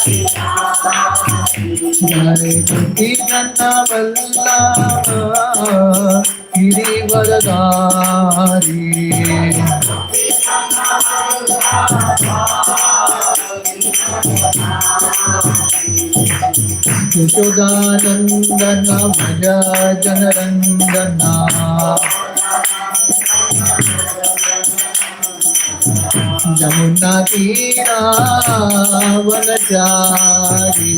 जय गोपी नंद वल्लभ गिरिवरधारी यशोदानंदन भज जनरंजना जमुना तीरा वनचारी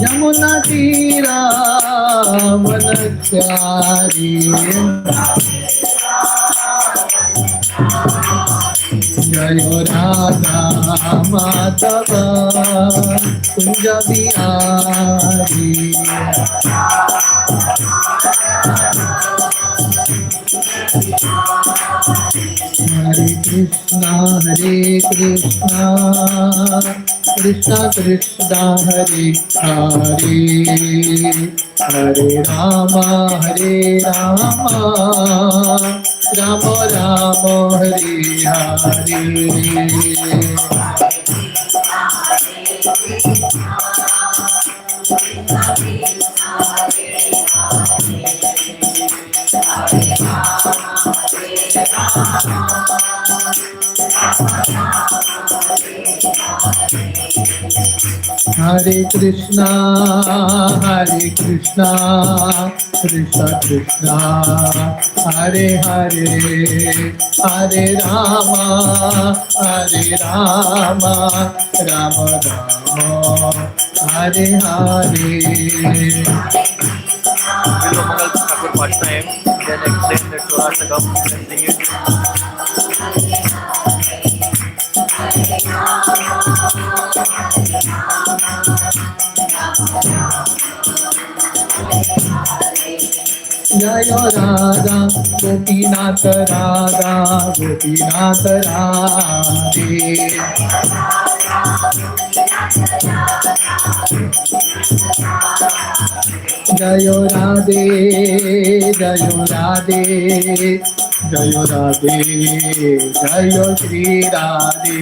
यमुना तीरा वनचारी जय राधा माधव कुंज बिहारी हरे Krishna Krishna Krishna Hare Hare Hare Ram Ram Ram Hare Hare Hare Krishna Krishna Krishna Hare Hare Hare Ram Ram Ram Hare Hare Thakur first time, then explain the Torah Sagam, then sing it. जय राधा गोपीनाथ राधा गोपीनाथ राधे जय राधे जय राधे जय राधे जय श्री राधे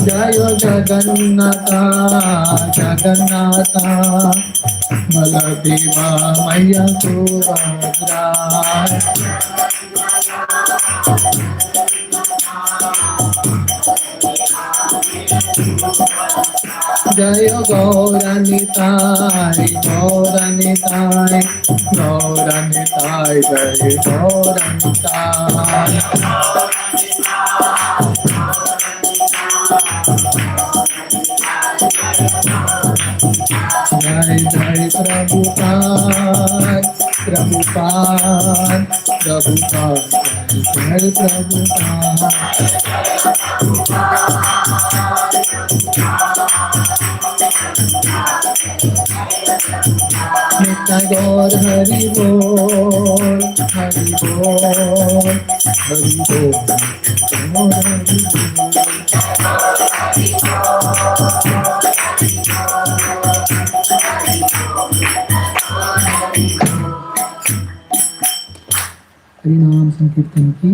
जय जगन्नाथ जगन्नाथ बलदेवा मैया सुभद्रा जय गौरनिताय गौरनिताय गौरनिताय जय गौरनिताय जय जय प्रभुपाद प्रभुपाद प्रभुपाद जय प्रभुपाद नित्य गौर हरि बोल हरि बोल हरि बोल हरिनाम संकीर्तन की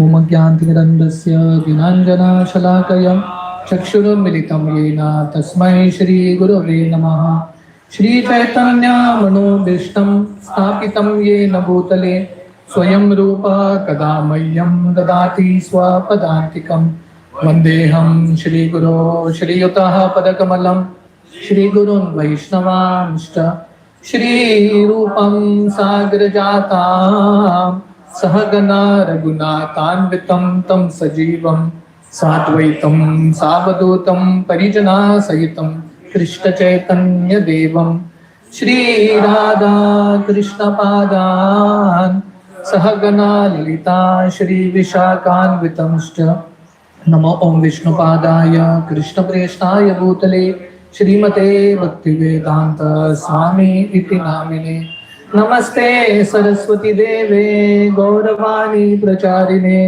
ओम ज्ञानतिमिरन्धस्य ज्ञानाञ्जनशलाकया चक्षुरुन्मिलितं येन तस्मै श्रीगुरवे नमः। श्रीचैतन्यमनोभीष्टं स्थापितं येन भूतले स्वयं रूपा कदा मह्यं ददाति स्वपदान्तिकं। वन्देऽहं श्रीगुरो श्रीयुतः पदकमलं श्रीगुरुन् वैष्णवांश्च श्रीरूपं सागरजातां सहगना रघुनाथान्वितं तं सजीवं साद्वैतं सावधूतं परिजनासहितं कृष्णचैतन्यदेवं श्रीराधा कृष्णपादान् सहगना ललिता श्रीविशाखान्वितंश्च। नमो ओं विष्णुपादाय कृष्णप्रेष्ठाय भूतले श्रीमते भक्तिवेदांत स्वामी इति नामिने। नमस्ते सरस्वती देवे गौरवाणी प्रचारिणे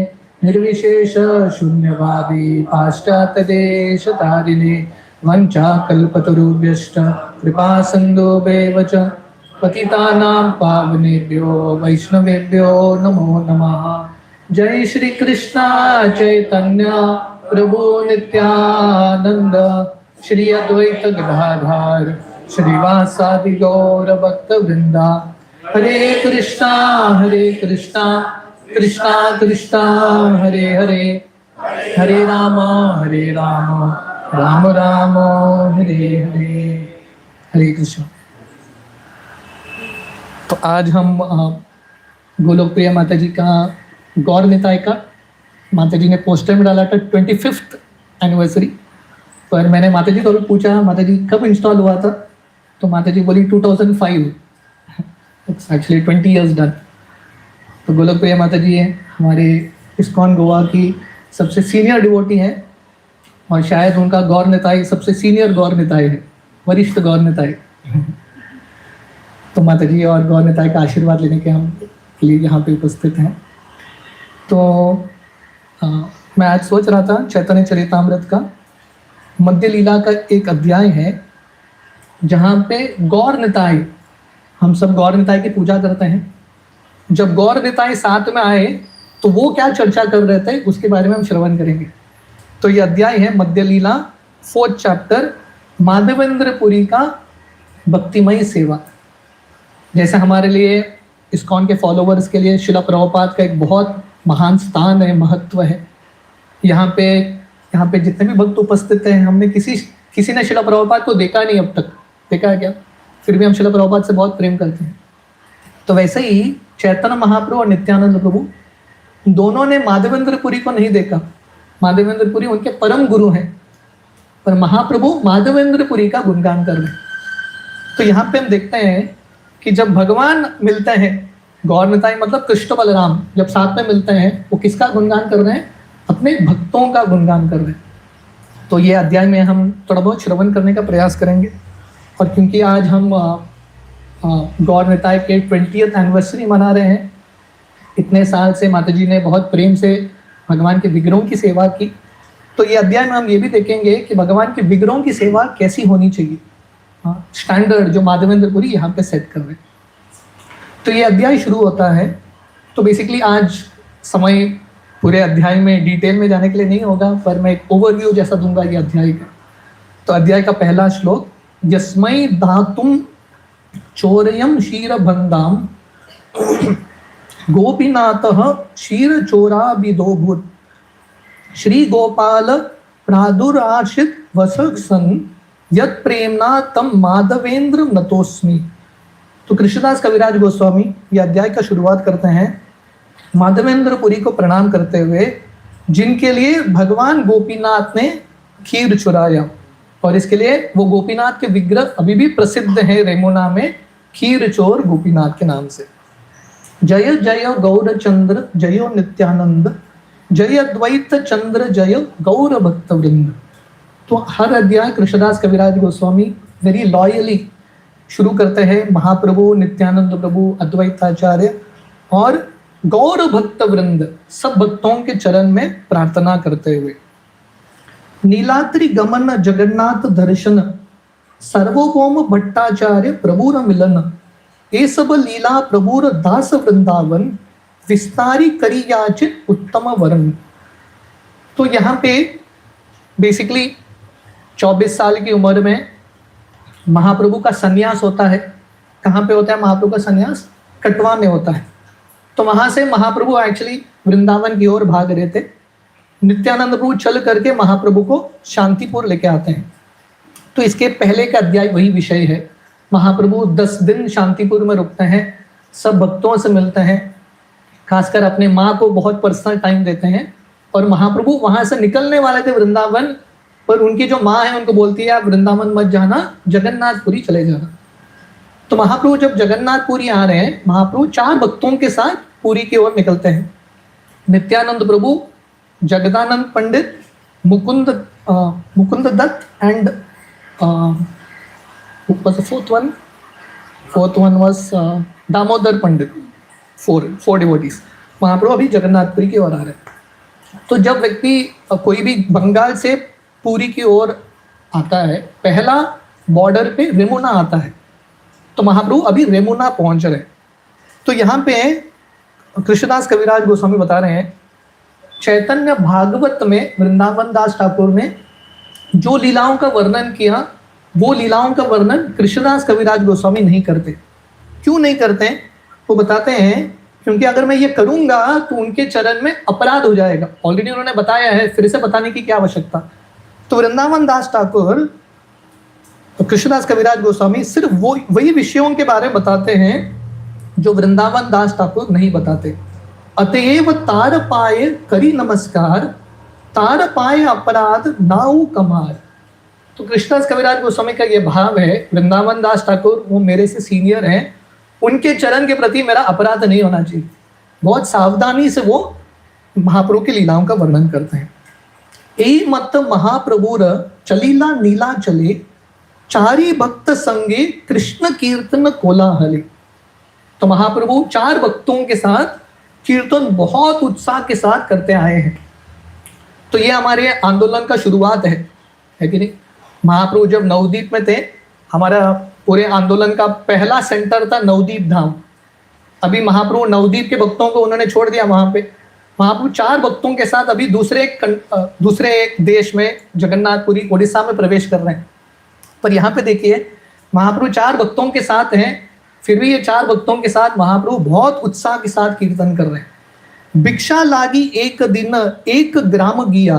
निर्विशेष शून्यवादी पाश्चात्य देश तारिणे। वंचाकल्पतरुभ्यश्च कृपा सिन्धुभ्येव च पतितानां पावनेभ्यो वैष्णवेभ्यो नमो नमः। जय श्री कृष्ण चैतन्य प्रभु नित्यानंद, श्री अद्वैत गदाधर श्रीवासादि गौर भक्त वृंदा। हरे कृष्णा कृष्णा कृष्णा हरे हरे, हरे राम राम राम हरे हरे। हरे कृष्ण। तो आज हम गोलोक प्रिया माता जी का गौर निताय का, माता जी ने पोस्टर में डाला था 25th एनिवर्सरी, पर मैंने माता जी को भी पूछा माता जी कब इंस्टॉल हुआ था, तो माता जी बोली 2005। It's actually 20 years done. तो गोलोक प्रिया माता जी है हमारे इस्कॉन गोवा की सबसे सीनियर डिवोटी है, और शायद उनका गौर निताई सबसे सीनियर गौर निताई है, वरिष्ठ गौर निताई। तो माता जी और गौर निताई का आशीर्वाद लेने के हम लिए यहाँ पे उपस्थित हैं। तो मैं आज सोच रहा था चैतन्य चरितामृत का मध्य लीला का एक अध्याय है जहाँ पे गौर निताई, हम सब गौर निताई की पूजा करते हैं। जब गौर निताई साथ में आए तो वो क्या चर्चा कर रहे थे उसके बारे में हम श्रवण करेंगे। तो ये अध्याय है मध्य लीला 4th चैप्टर, माधवेंद्रपुरी का भक्तिमय सेवा। जैसे हमारे लिए इस्कॉन के फॉलोवर्स के लिए शिला प्रभुपाद का एक बहुत महान स्थान है, महत्व है। यहाँ पे जितने भी भक्त उपस्थित हैं, हमने किसी ने शिला प्रभुपाद को देखा नहीं अब तक, देखा है क्या? फिर भी हम शिला प्रभुपाद से बहुत प्रेम करते हैं। तो वैसे ही चैतन्य महाप्रभु और नित्यानंद प्रभु दोनों ने माधवेंद्रपुरी को नहीं देखा। माधवेंद्रपुरी उनके परम गुरु हैं, पर महाप्रभु माधवेंद्रपुरी का गुणगान कर रहे हैं। तो यहाँ पे हम देखते हैं कि जब भगवान मिलते हैं, गौर निताई मतलब कृष्ण बलराम जब साथ में मिलते हैं, वो किसका गुणगान कर रहे हैं? अपने भक्तों का गुणगान कर रहे हैं। तो ये अध्याय में हम थोड़ा बहुत श्रवण करने का प्रयास करेंगे। और क्योंकि आज हम गौर निताई के 20th एनिवर्सरी मना रहे हैं, इतने साल से माता जी ने बहुत प्रेम से भगवान के विग्रहों की सेवा की, तो ये अध्याय में हम ये भी देखेंगे कि भगवान के विग्रहों की सेवा कैसी होनी चाहिए, स्टैंडर्ड जो माधवेंद्रपुरी यहाँ पे सेट कर रहे हैं। तो ये अध्याय शुरू होता है। तो बेसिकली आज समय पूरे अध्याय में डिटेल में जाने के लिए नहीं होगा, पर मैं एक ओवरव्यू जैसा दूंगा ये अध्याय का। तो अध्याय का पहला श्लोक, यस्मै धातुम चोरयम क्षीरबंधाम गोपीनाथः क्षीरचोराभिदोभूत् श्री गोपाल प्रादुराशित वसक सन यत् प्रेमना तम माधवेंद्र नतोस्मि। तो कृष्णदास कविराज गोस्वामी ये अध्याय का शुरुआत करते हैं माधवेंद्रपुरी को प्रणाम करते हुए, जिनके लिए भगवान गोपीनाथ ने खीर चुराया, और इसके लिए वो गोपीनाथ के विग्रह अभी भी प्रसिद्ध है रेमुना में, खीर चोर गोपीनाथ के नाम से। जय जय गौरचंद्र जयो नित्यानंद, जय अद्वैत चंद्र जय गौर भक्त वृंद। तो हर अध्याय कृष्णदास कविराज गोस्वामी वेरी लॉयली शुरू करते हैं महाप्रभु, नित्यानंद प्रभु, अद्वैताचार्य और गौर भक्त वृंद सब भक्तों के चरण में प्रार्थना करते हुए। नीलाद्रि गमन जगन्नाथ दर्शन सर्वभौम भट्टाचार्य प्रभुर मिलन, ये सब लीला प्रभुर दास वृंदावन विस्तारी करी याचित उत्तम वरण। तो यहाँ पे बेसिकली 24 साल की उम्र में महाप्रभु का संन्यास होता है। कहाँ पे होता है महाप्रभु का संन्यास? कटवा में होता है। तो वहां से महाप्रभु एक्चुअली वृंदावन की ओर भाग रहे थे। नित्यानंद प्रभु चल करके महाप्रभु को शांतिपुर लेके आते हैं। तो इसके पहले का अध्याय वही विषय है। महाप्रभु 10 दिन शांतिपुर में रुकते हैं, सब भक्तों से मिलते हैं, खासकर अपने माँ को बहुत पर्सनल टाइम देते हैं। और महाप्रभु वहां से निकलने वाले थे वृंदावन, पर उनकी जो माँ है उनको बोलती है आप वृंदावन मत जाना, जगन्नाथपुरी चले जाना। तो महाप्रभु जब जगन्नाथपुरी आ रहे हैं, महाप्रभु 4 भक्तों के साथ पुरी की ओर निकलते हैं। Nityananda Prabhu, Jagadananda Pandit, Mukunda Datta and fourth one was Damodara Pandit. 4 devotees. Mahaprabhu अभी जगन्नाथपुरी की ओर आ रहे हैं। तो जब व्यक्ति कोई भी बंगाल से पुरी की ओर आता है, पहला बॉर्डर पे रेमुना आता है। तो महाप्रभु अभी रेमुना पहुंच रहे। तो यहाँ पे कृष्णदास कविराज गोस्वामी बता रहे हैं, चैतन्य भागवत में वृंदावन दास ठाकुर ने जो लीलाओं का वर्णन किया, वो लीलाओं का वर्णन कृष्णदास कविराज गोस्वामी नहीं करते। क्यों नहीं करते? वो बताते हैं क्योंकि अगर मैं ये करूंगा तो उनके चरण में अपराध हो जाएगा। ऑलरेडी उन्होंने बताया है, फिर से बताने की क्या आवश्यकता। तो वृंदावन दास ठाकुर, कृष्णदास कविराज गोस्वामी सिर्फ वो वही विषयों के बारे में बताते हैं जो वृंदावन दास ठाकुर नहीं बताते। अतएव तार पाए करी नमस्कार, तार पाए अपराध नाउ कमार। तो कृष्णदास कविराज गोस्वामी का ये भाव है, वृंदावन दास ठाकुर वो मेरे से सीनियर हैं, उनके चरण के प्रति मेरा अपराध नहीं होना चाहिए। बहुत सावधानी से वो महाप्रभु की लीलाओं का वर्णन करते हैं। ए मत महाप्रभुर चलीला नीला चले, चारी भक्त संगे कृष्ण कीर्तन कोलाहले। तो महाप्रभु 4 भक्तों के साथ कीर्तन बहुत उत्साह के साथ करते आए हैं। तो ये हमारे आंदोलन का शुरुआत है कि नहीं? महाप्रभु जब नवदीप में थे, हमारा पूरे आंदोलन का पहला सेंटर था नवदीप धाम। अभी महाप्रभु नवदीप के भक्तों को उन्होंने छोड़ दिया वहां पे। महाप्रभु 4 भक्तों के साथ अभी दूसरे एक देश में, जगन्नाथपुरी उड़ीसा में प्रवेश कर रहे हैं। पर यहाँ पे देखिए, महाप्रभु 4 भक्तों के साथ हैं, फिर भी ये 4 भक्तों के साथ महाप्रभु बहुत उत्साह के साथ कीर्तन कर रहे हैं। भिक्षा लागी एक दिन एक ग्राम गिया,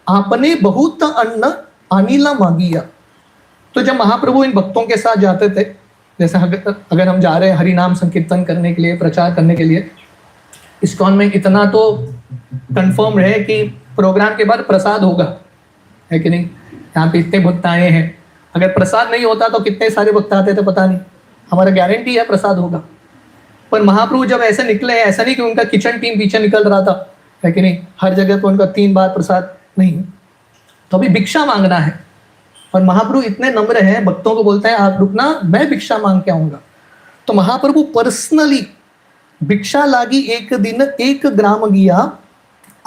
आपने बहुत अन्न अनिला मांगिया। तो जब महाप्रभु इन भक्तों के साथ जाते थे, जैसे अगर हम जा रहे हैं हरि नाम संकीर्तन करने के लिए, प्रचार करने के लिए, इस्कॉन में इतना तो कंफर्म है कि प्रोग्राम के बाद प्रसाद होगा, है कि नहीं? यहाँ पे इतने भक्त आए हैं, अगर प्रसाद नहीं होता तो कितने सारे भक्त आते थे पता नहीं। हमारा गारंटी है प्रसाद होगा। पर महाप्रभु जब ऐसे निकले, ऐसा नहीं कि उनका किचन टीम पीछे निकल रहा था, है कि नहीं? हर जगह पर उनका 3 बार प्रसाद नहीं, तो अभी भिक्षा मांगना है। और महाप्रभु इतने नम्र हैं, भक्तों को बोलते हैं आप रुकना, मैं भिक्षा मांग के आऊंगा। तो महाप्रभु पर्सनली भिक्षा लागी एक दिन एक ग्राम गिया,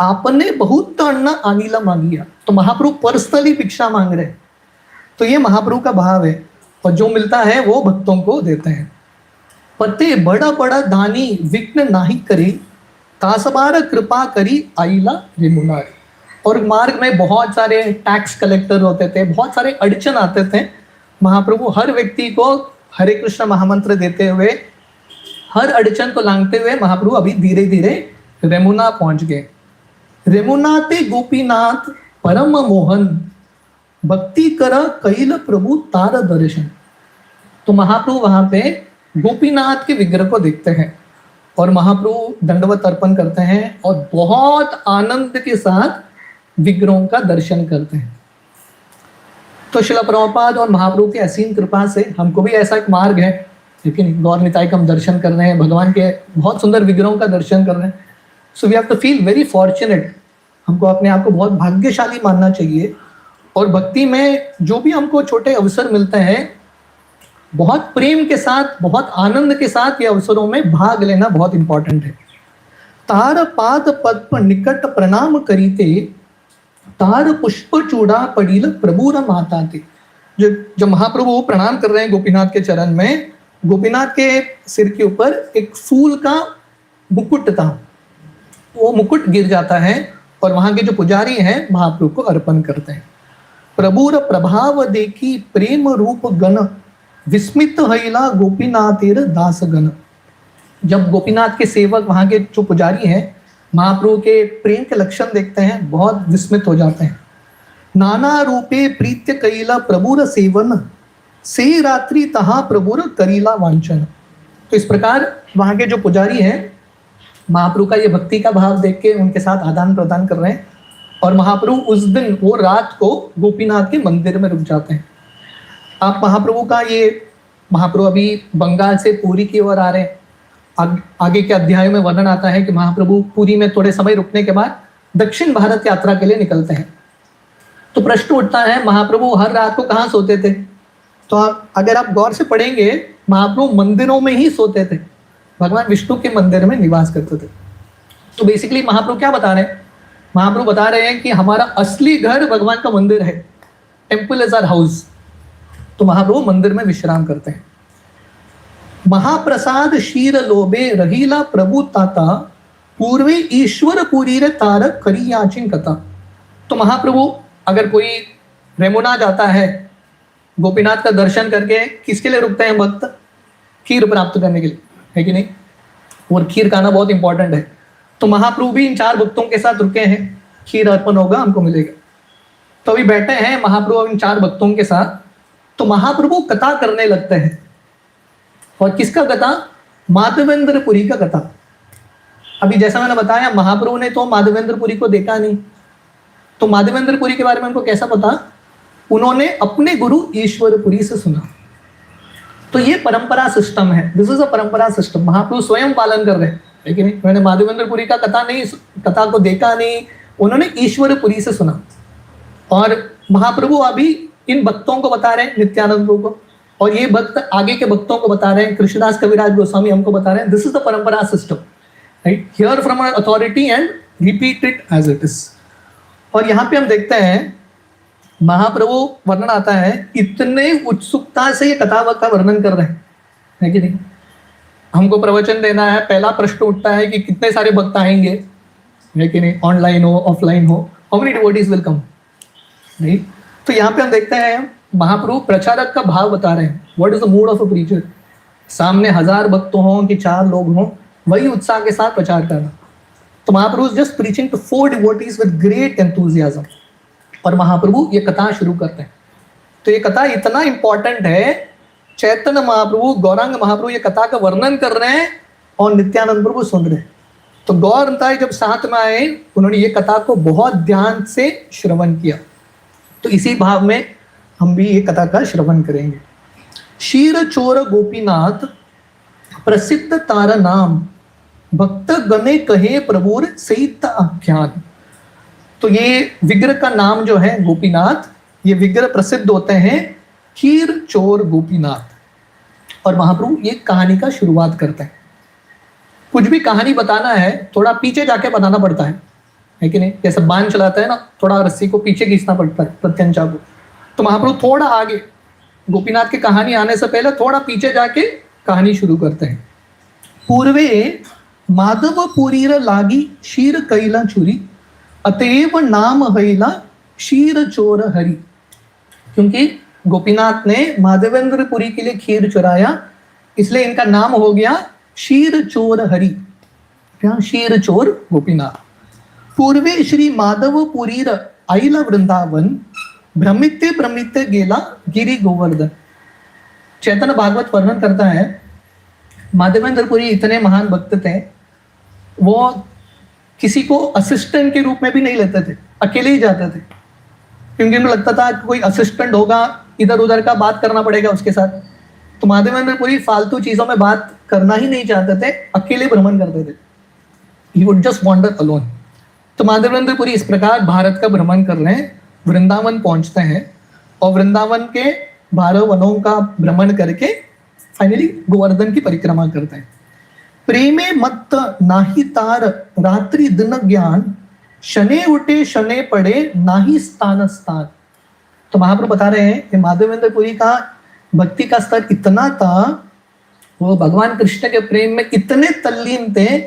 आपने बहुत अन्न अनिला मांगिया। तो महाप्रभु पर्सनली भिक्षा मांग रहे। तो ये महाप्रभु का भाव है, और जो मिलता है वो भक्तों को देते हैं। पते बड़ा बड़ा दानी विघ्न नाही करी, तासबार कृपा करी आइला रेमुनारी। और मार्ग में बहुत सारे टैक्स कलेक्टर होते थे, बहुत सारे अड़चन आते थे। महाप्रभु हर व्यक्ति को हरे कृष्ण महामंत्र देते हुए, हर अड़चन को लांघते हुए महाप्रभु अभी धीरे धीरे रेमुना पहुंच गए। रेमुनाते गोपीनाथ परम मोहन, भक्ति कर कैल प्रभु तार दर्शन। तो महाप्रभु वहां पे गोपीनाथ के विग्रह को देखते हैं और महाप्रभु दंडवत अर्पण करते हैं और बहुत आनंद के साथ विग्रहों का दर्शन करते हैं। तो श्रील प्रभुपाद और महाप्रभु की असीम कृपा से हमको भी ऐसा एक मार्ग है, लेकिन गौर निताई का हम दर्शन कर रहे हैं, भगवान के बहुत सुंदर विग्रहों का दर्शन कर रहे हैं। So we have to feel very fortunate. हमको अपने आप को बहुत भाग्यशाली मानना चाहिए। और भक्ति में जो भी हमको छोटे अवसर मिलते हैं, बहुत प्रेम के साथ, बहुत आनंद के साथ ये अवसरों में भाग लेना बहुत इंपॉर्टेंट है। तार पाद पद पर निकट प्रणाम करीते, तार पुष्प चूड़ा पड़ील प्रभुर माता थे। जब महाप्रभु प्रणाम कर रहे हैं गोपीनाथ के चरण में, गोपीनाथ के सिर के ऊपर एक फूल का मुकुट था, वो मुकुट गिर जाता है और वहां के जो पुजारी हैं महाप्रभु को अर्पण करते हैं। प्रभुर प्रभाव देखी प्रेम रूप गण, विस्मित हईला गोपीनाथेर दास गण। जब गोपीनाथ के सेवक, वहां के जो पुजारी हैं, महाप्रभु के प्रेम के लक्षण देखते हैं, बहुत विस्मित हो जाते हैं। नाना रूपे प्रीत्य कैला प्रभुर सेवन, से रात्रि तहा प्रभुर करीला वांछन। तो इस प्रकार वहां के जो पुजारी हैं, महाप्रभु का ये भक्ति का भाव देख के उनके साथ आदान प्रदान कर रहे हैं। और महाप्रभु उस दिन, वो रात को गोपीनाथ के मंदिर में रुक जाते हैं। आप महाप्रभु का ये, महाप्रभु अभी बंगाल से पुरी की ओर आ रहे हैं। आगे के अध्याय में वर्णन आता है कि महाप्रभु पुरी में थोड़े समय रुकने के बाद दक्षिण भारत यात्रा के लिए निकलते हैं। तो प्रश्न उठता है, महाप्रभु हर रात को कहाँ सोते थे? तो अगर आप गौर से पढ़ेंगे, महाप्रभु मंदिरों में ही सोते थे, भगवान विष्णु के मंदिर में निवास करते थे। तो बेसिकली महाप्रभु क्या बता रहे हैं? महाप्रभु बता रहे हैं कि हमारा असली घर भगवान का मंदिर है। Temple is our house. तो महाप्रभु मंदिर में विश्राम करते हैं। महाप्रसाद शीर लोबे रहीला प्रभु ताता पूर्वे ईश्वर पूरी रे तारक करी याचिन कथा। तो महाप्रभु अगर कोई रेमुना जाता है, गोपीनाथ का दर्शन करके किसके लिए रुकते हैं भक्त? खीर प्राप्त करने के लिए, है कि नहीं? और खीर खाना बहुत इंपॉर्टेंट है। तो महाप्रभु भी इन 4 भक्तों के साथ रुके हैं, खीर अर्पण होगा हमको मिलेगा। तो अभी बैठे हैं महाप्रभु इन 4 भक्तों के साथ। तो महाप्रभु कथा करने लगते हैं। और किसका कथा? माधवेंद्रपुरी का कथा। अभी जैसा मैंने बताया, महाप्रभु ने तो माधवेंद्रपुरी को देखा नहीं, तो माधवेंद्रपुरी के बारे में उनको कैसा पता? उन्होंने अपने गुरु ईश्वरपुरी से सुना। तो ये परंपरा सिस्टम है, दिस इज अ परंपरा सिस्टम। महाप्रभु स्वयं पालन कर रहे हैं, लेकिन मैंने माधवेंद्रपुरी का कथा को देखा नहीं, उन्होंने ईश्वरपुरी से सुना। और महाप्रभु अभी इन भक्तों को बता रहे हैं, नित्यानंद प्रभु को, और ये भक्त आगे के भक्तों को बता रहे हैं, कृष्णदास कविराज गोस्वामी हमको बता रहे हैं। This is the parampara system, right? Here from our authority and repeat it as it is. और यहाँ पे हम देखते हैं महाप्रभु वर्णन आता है, इतने उत्सुकता से ये कथा का वर्णन कर रहे हैं, है कि नहीं? हमको प्रवचन देना है, पहला प्रश्न उठता है कि कितने सारे भक्त आएंगे, है कि नहीं? ऑनलाइन हो, ऑफलाइन हो, how many devotees will come, नहीं? तो यहाँ पे हम देखते हैं महाप्रभु प्रचारक का भाव बता रहे हैं। What is the mood of a preacher? सामने 1000 भक्त हों कि 4 लोग हों, वही उत्साह के साथ प्रचार करना। तो Mahaprabhu just preaching to 4 devotees with great enthusiasm. और महाप्रभु ये कथा शुरू करते हैं। तो ये कथा इतना इंपॉर्टेंट है, चैतन्य महाप्रभु, गौरांग महाप्रभु ये कथा का वर्णन कर रहे हैं और नित्यानंद प्रभु सुन रहे हैं। तो गौर निताई जब साथ में आए, उन्होंने ये कथा को बहुत ध्यान से श्रवण किया। तो इसी भाव में हम भी ये कथा का श्रवण करेंगे। क्षीर चोर गोपीनाथ प्रसिद्ध तारा नाम, भक्त गणे कहे प्रभुर सहित आख्यान। तो ये विग्रह का नाम जो है गोपीनाथ, ये विग्रह प्रसिद्ध होते हैं क्षीर चोर गोपीनाथ। और महाप्रभु ये कहानी का शुरुआत करते हैं। कुछ भी कहानी बताना है, थोड़ा पीछे जाके बताना पड़ता है कि नहीं? जैसे बाण चलाता है ना, थोड़ा रस्सी को पीछे खींचना पड़ता है, प्रत्यंचा को। तो महाप्रभु थोड़ा आगे, गोपीनाथ की कहानी आने से पहले थोड़ा पीछे जाके कहानी शुरू करते हैं। पूर्वे माधव पुरीर लागी शीर कैला चुरी, अतएव नाम हैला क्षीर चोर हरि। क्योंकि गोपीनाथ ने माधवेंद्रपुरी के लिए खीर चुराया, इसलिए इनका नाम हो गया क्षीर चोर हरि। क्या? क्षीर चोर गोपीनाथ। पूर्वे श्री माधवपुरीर आइला वृंदावन, भ्रमिते भ्रमिते गेला गिरी गोवर्धन। चैतन्य भागवत वर्णन करता है, माधवेंद्रपुरी इतने महान भक्त थे, वो किसी को असिस्टेंट के रूप में भी नहीं लेते थे, अकेले ही जाते थे। क्योंकि उनको लगता था कि कोई असिस्टेंट होगा, इधर उधर का बात करना पड़ेगा उसके साथ। तो माधवेंद्रपुरी फालतू चीजों में बात करना ही नहीं चाहते थे, अकेले भ्रमण करते थे। He would just wonder alone. तो माधवेंद्रपुरी इस प्रकार भारत का भ्रमण कर रहे हैं, वृंदावन पहुंचते हैं और वृंदावन के 12 वनों का भ्रमण करके फाइनली गोवर्धन की परिक्रमा करते हैं। प्रेमे मत नाही तार रात्रि दिन ज्ञान, शने उठे शने पड़े नाही स्थान स्थान। तो महाप्रभु बता रहे हैं कि माधवेंद्रपुरी का भक्ति का स्तर इतना था, वो भगवान कृष्ण के प्रेम में इतने तल्लीन थे,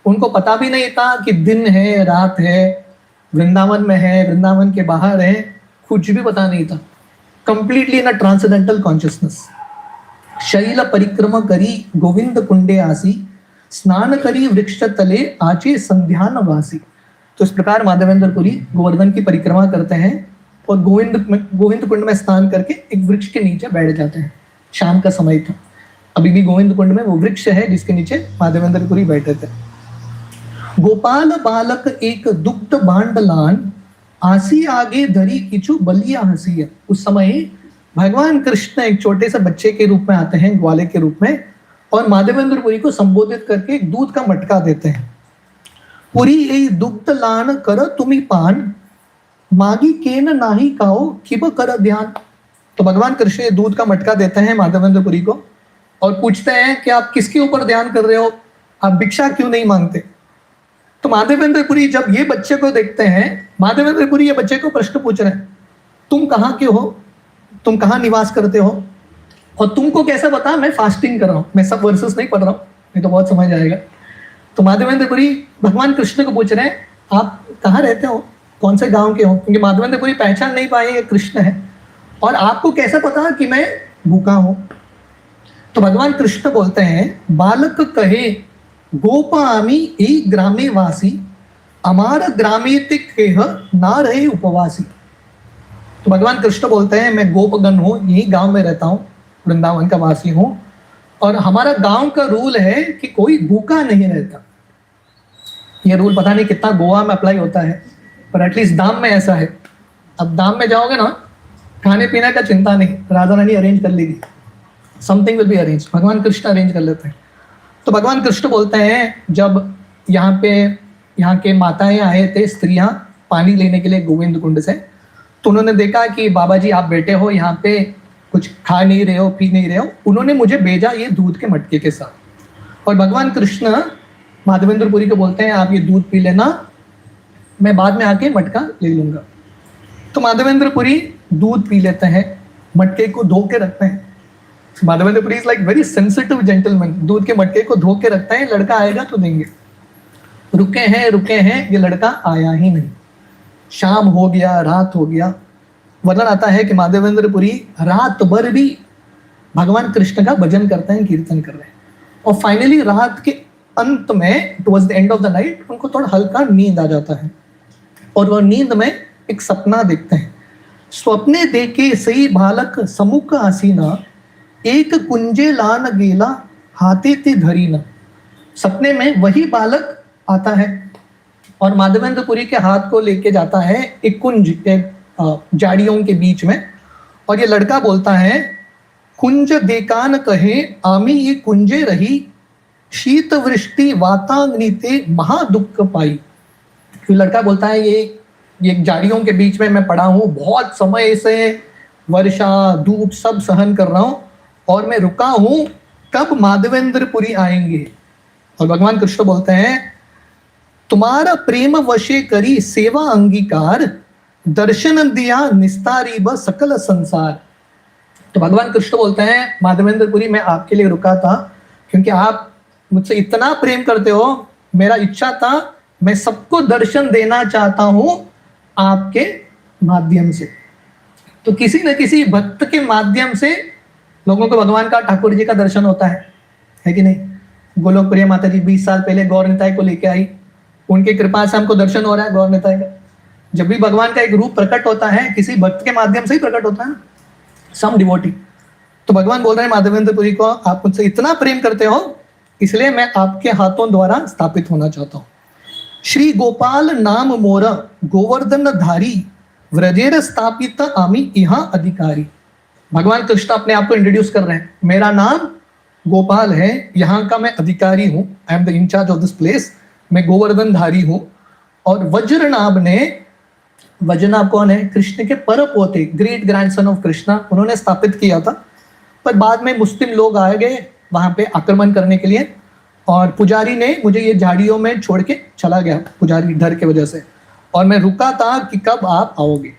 उनको पता भी नहीं था कि दिन है रात है, वृंदावन में है, वृंदावन के बाहर है, कुछ भी पता नहीं था। Completely in a transcendental consciousness. शैल परिक्रमा करी गोविंद कुंडे आसी, स्नान करी वृक्ष तले आचे संध्यान वासी। तो इस प्रकार माधवेंद्रपुरी गोवर्धन की परिक्रमा करते हैं और गोविंद कुंड में स्नान करके एक वृक्ष के नीचे बैठ जाते हैं। शाम का समय था, अभी भी गोविंद कुंड में वो वृक्ष है जिसके नीचे माधवेंद्रपुरी बैठे थे। गोपाल बालक एक दुग्ध भांडलान, आसी आगे धरी किचु बलिया हंसिया। उस समय भगवान कृष्ण एक छोटे से बच्चे के रूप में आते हैं, ग्वाले के रूप में, और माधवेंद्रपुरी को संबोधित करके एक दूध का मटका देते हैं। पुरी यही दुग्ध लान कर तुम्ही पान, मागी केन नाही काओ किब कर ध्यान। तो भगवान कृष्ण दूध का मटका देते हैं माधवेंद्रपुरी को और पूछते हैं कि आप किसके ऊपर ध्यान कर रहे हो, आप भिक्षा क्यों नहीं मांगते। तो माधवेंद्रपुरी जब ये बच्चे को देखते हैं, माधवेंद्रपुरी ये बच्चे को प्रश्न पूछ रहे हैं तुम कहाँ के हो, तुम कहाँ निवास करते हो, और तुमको कैसा पता मैं फास्टिंग कर रहा हूँ। मैं सब वर्सेस नहीं पढ़ रहा हूँ, नहीं तो बहुत समझ आएगा। तो माधवेंद्रपुरी भगवान कृष्ण को पूछ रहे हैं आप कहाँ रहते हो, कौन से गांव के हो, क्योंकि माधवेंद्रपुरी पहचान नहीं पाए ये कृष्ण है, और आपको कैसा पता कि मैं भूखा हूं। तो भगवान कृष्ण बोलते हैं बालक कहे गोपामी ई ग्रामे वासी, अमार ग्रामे तिह ना रहे उपवासी। तो भगवान कृष्ण बोलते हैं मैं गोपगण हूँ, यही गांव में रहता हूँ, वृंदावन का वासी हूँ, और हमारा गांव का रूल है कि कोई भूखा नहीं रहता। ये रूल पता नहीं कितना गोवा में अप्लाई होता है, पर एटलीस्ट धाम में ऐसा है। अब धाम में जाओगे ना, खाने पीने का चिंता नहीं, राधा रानी अरेंज कर लेगी, समथिंग विल बी अरेंज, भगवान कृष्ण अरेंज कर लेते हैं। तो भगवान कृष्ण बोलते हैं जब यहाँ के माताएं आए थे, स्त्रियां पानी लेने के लिए गोविंद कुंड से, तो उन्होंने देखा कि बाबा जी आप बैठे हो यहाँ पे, कुछ खा नहीं रहे हो, पी नहीं रहे हो, उन्होंने मुझे भेजा ये दूध के मटके के साथ। और भगवान कृष्ण माधवेंद्रपुरी को बोलते हैं आप ये दूध पी लेना, मैं बाद में आके मटका ले लूंगा। तो माधवेंद्रपुरी दूध पी लेते हैं, मटके को धो के रखते हैं। Madhavendrapuri is like very sensitive gentleman, दूध के मटके को धो के रखते हैं, लड़का आएगा तो देंगे। रुके हैं, ये लड़का आया ही नहीं। शाम हो गया, रात हो गया। वर्णन आता है कि माधवेंद्रपुरी रात भर भी भगवान कृष्ण का भजन करते हैं, कीर्तन कर रहे हैं, और फाइनली रात के अंत में towards the end of the night उनको थोड़ा हल्का नींद आ जाता है, और वह नींद में एक सपना देखते हैं। स्वप्ने देखे सही बालक समुख हसीना, एक कुंजे लान गेला हाथे ते धरीना। सपने में वही बालक आता है और माधवेंद्रपुरी के हाथ को लेके जाता है एक कुंज, झाड़ियों के बीच में, और ये लड़का बोलता है कुंज देकान कहे आमी ये कुंजे रही, शीत वृष्टि वाताग्निते महादुख पाई। ये लड़का बोलता है ये झाड़ियों के बीच में मैं पड़ा हूँ, बहुत समय से वर्षा धूप सब सहन कर रहा हूँ, और मैं रुका हूँ कब माधवेंद्रपुरी आएंगे। और भगवान कृष्ण बोलते हैं तुम्हारा प्रेम वशे करी सेवा अंगीकार, दर्शन दिया निस्तारी ब सकल संसार। तो भगवान कृष्ण बोलते हैं माधवेंद्रपुरी मैं आपके लिए रुका था क्योंकि आप मुझसे इतना प्रेम करते हो, मेरा इच्छा था मैं सबको दर्शन देना चाहता हूं आपके माध्यम से। तो किसी न किसी भक्त के माध्यम से लोगों को भगवान का, ठाकुर जी का दर्शन होता है कि नहीं। गोलोक प्रिया माता जी 20 साल पहले गौर निताई को लेके आई, उनकी कृपा से हमको दर्शन हो रहा है गौर निताई का। जब भी भगवान का एक रूप प्रकट होता है किसी भक्त के माध्यम से ही प्रकट होता है, सम डिवोटी। तो भगवान बोल रहे हैं माधवेंद्रपुरी को आप मुझसे इतना प्रेम करते हो इसलिए मैं आपके हाथों द्वारा स्थापित होना चाहता हूं। श्री गोपाल नाम मोरा गोवर्धन धारी, व्रजेर स्थापित आमी यहाँ अधिकारी। भगवान कृष्ण अपने आप को इंट्रोड्यूस कर रहे हैं, मेरा नाम गोपाल है, यहाँ का मैं अधिकारी हूँ, I am the incharge of this place, मैं गोवर्धन धारी हूँ। और वज्रनाभ ने, वज्रनाभ कौन है? कृष्ण के पर पोते, ग्रेट ग्रैंडसन ऑफ कृष्णा, उन्होंने स्थापित किया था। पर बाद में मुस्लिम लोग आ गए वहां पे आक्रमण करने के लिए, और पुजारी ने मुझे ये झाड़ियों में छोड़ के चला गया, पुजारी डर के वजह से, और मैं रुका था कि कब आप आओगे।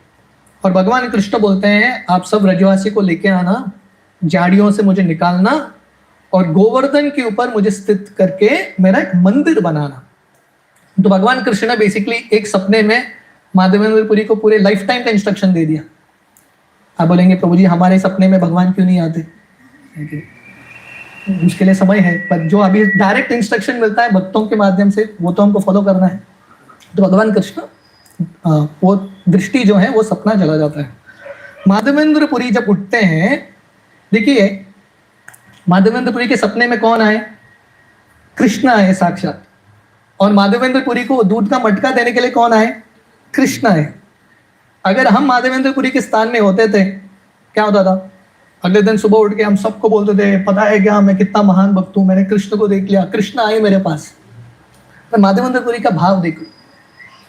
और भगवान कृष्ण बोलते हैं आप सब ब्रजवासी को लेके आना, झाड़ियों से मुझे निकालना, और गोवर्धन के ऊपर मुझे स्थित करके मेरा एक मंदिर बनाना। तो भगवान कृष्ण ने बेसिकली एक सपने में माधवेंद्रपुरी को पूरे लाइफ टाइम का इंस्ट्रक्शन दे दिया। आप बोलेंगे प्रभु जी हमारे सपने में भगवान क्यों नहीं आते? उसके लिए समय है, पर जो अभी डायरेक्ट इंस्ट्रक्शन मिलता है भक्तों के माध्यम से वो तो हमको फॉलो करना है। तो भगवान कृष्ण वो दृष्टि जो है वो सपना चला जाता है। माधवेंद्रपुरी जब उठते हैं, देखिए माधवेंद्रपुरी के सपने में कौन आए? कृष्ण आए साक्षात। और माधवेंद्रपुरी को दूध का मटका देने के लिए कौन आए? कृष्ण आए। अगर हम माधवेंद्रपुरी के स्थान में होते थे क्या होता था? अगले दिन सुबह उठ के हम सबको बोलते थे पता है क्या मैं कितना महान भक्त हूं, मैंने कृष्ण को देख लिया, कृष्ण आए मेरे पास। पर माधवेंद्रपुरी का भाव देखो,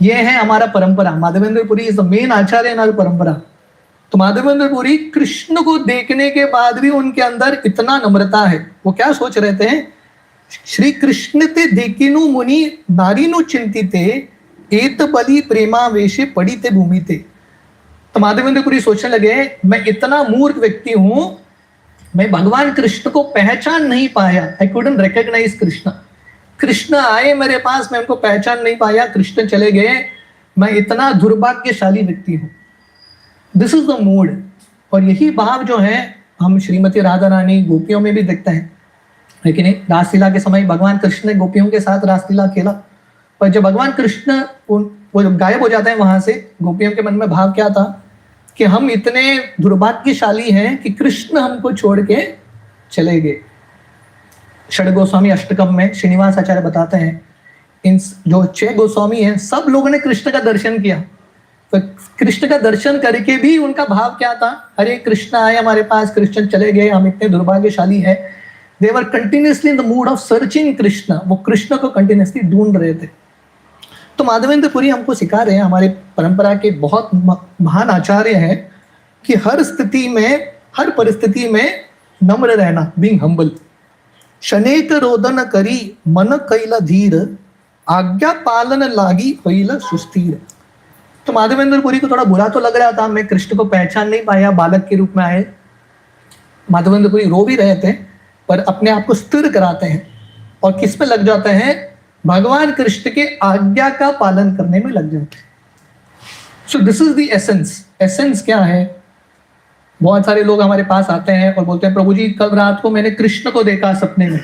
ये है हमारा परंपरा। Madhavendrapuri is the main acharya in our parampara. तो माधवेंद्रपुरी कृष्ण को देखने के बाद भी उनके अंदर इतना नम्रता है। वो क्या सोच रहे थे? श्री कृष्ण ते देखिनु मुनि नारीनु चिंतिते, एत बलि प्रेमावेशे पड़िते भूमिते। तो माधवेंद्रपुरी सोचने लगे, मैं इतना मूर्ख व्यक्ति हूं, मैं भगवान कृष्ण को पहचान नहीं पाया। I couldn't recognise Krishna. Krishna आए मेरे पास, मैं उनको पहचान नहीं पाया, कृष्ण चले गए, मैं इतना दुर्भाग्यशाली व्यक्ति हूं। This is the mood. और यही भाव जो है हम श्रीमती राधा रानी गोपियों में भी देखते हैं, लेकिन रासलीला के समय भगवान कृष्ण ने गोपियों के साथ रासलीला खेला, पर जब भगवान कृष्ण वो जब गायब हो जाते हैं वहां से, गोपियों के मन में भाव क्या था कि हम इतने दुर्भाग्यशाली हैं कि कृष्ण हमको छोड़ के चले गए। षड गोस्वामी अष्टकम में श्रीनिवास आचार्य बताते हैं, इन जो 6 गोस्वामी हैं सब लोगों ने कृष्ण का दर्शन किया, तो कृष्ण का दर्शन करके भी उनका भाव क्या था, अरे कृष्ण आए हमारे पास, कृष्ण चले गए, हम इतने दुर्भाग्यशाली हैं। They were continuously in the mood of searching Krishna, वो कृष्ण को कंटिन्यूसली ढूंढ रहे थे। तो माधवेंद्रपुरी हमको सिखा रहे हैं, हमारे परंपरा के बहुत महान आचार्य हैं, कि हर स्थिति में, हर परिस्थिति में नम्र रहना, बीइंग हम्बल। शनेक रोदन करी मन कैला धीर, आज्ञा पालन लागी होइला सुस्थिर। तो माधवेंद्रपुरी को थोड़ा बुरा तो लग रहा था, मैं कृष्ण को पहचान नहीं पाया, बालक के रूप में आए। माधवेंद्रपुरी रो भी रहे थे, पर अपने आप को स्थिर कराते हैं और किस पे लग जाते हैं, भगवान कृष्ण के आज्ञा का पालन करने में लग जाते हैं। सो this is the essence. Essence क्या है? बहुत सारे लोग हमारे पास आते हैं और बोलते हैं, प्रभु जी कल रात को मैंने कृष्ण को देखा सपने में।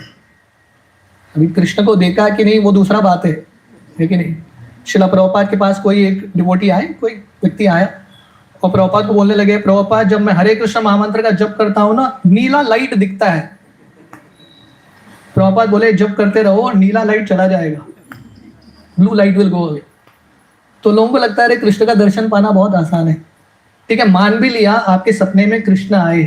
अभी कृष्ण को देखा कि नहीं वो दूसरा बात है कि नहीं। शिला प्रभुपाद के पास कोई एक डिवोटी आए, कोई व्यक्ति आया और प्रभुपाद को बोलने लगे, प्रभुपाद जब मैं हरे कृष्ण महामंत्र का जप करता हूं ना, नीला लाइट दिखता है। प्रभुपाद बोले, जप करते रहो, नीला लाइट चला जाएगा, blue light will go away. तो लोगों को लगता है अरे कृष्ण का दर्शन पाना बहुत आसान है। ठीक है, मान भी लिया आपके सपने में कृष्ण आए,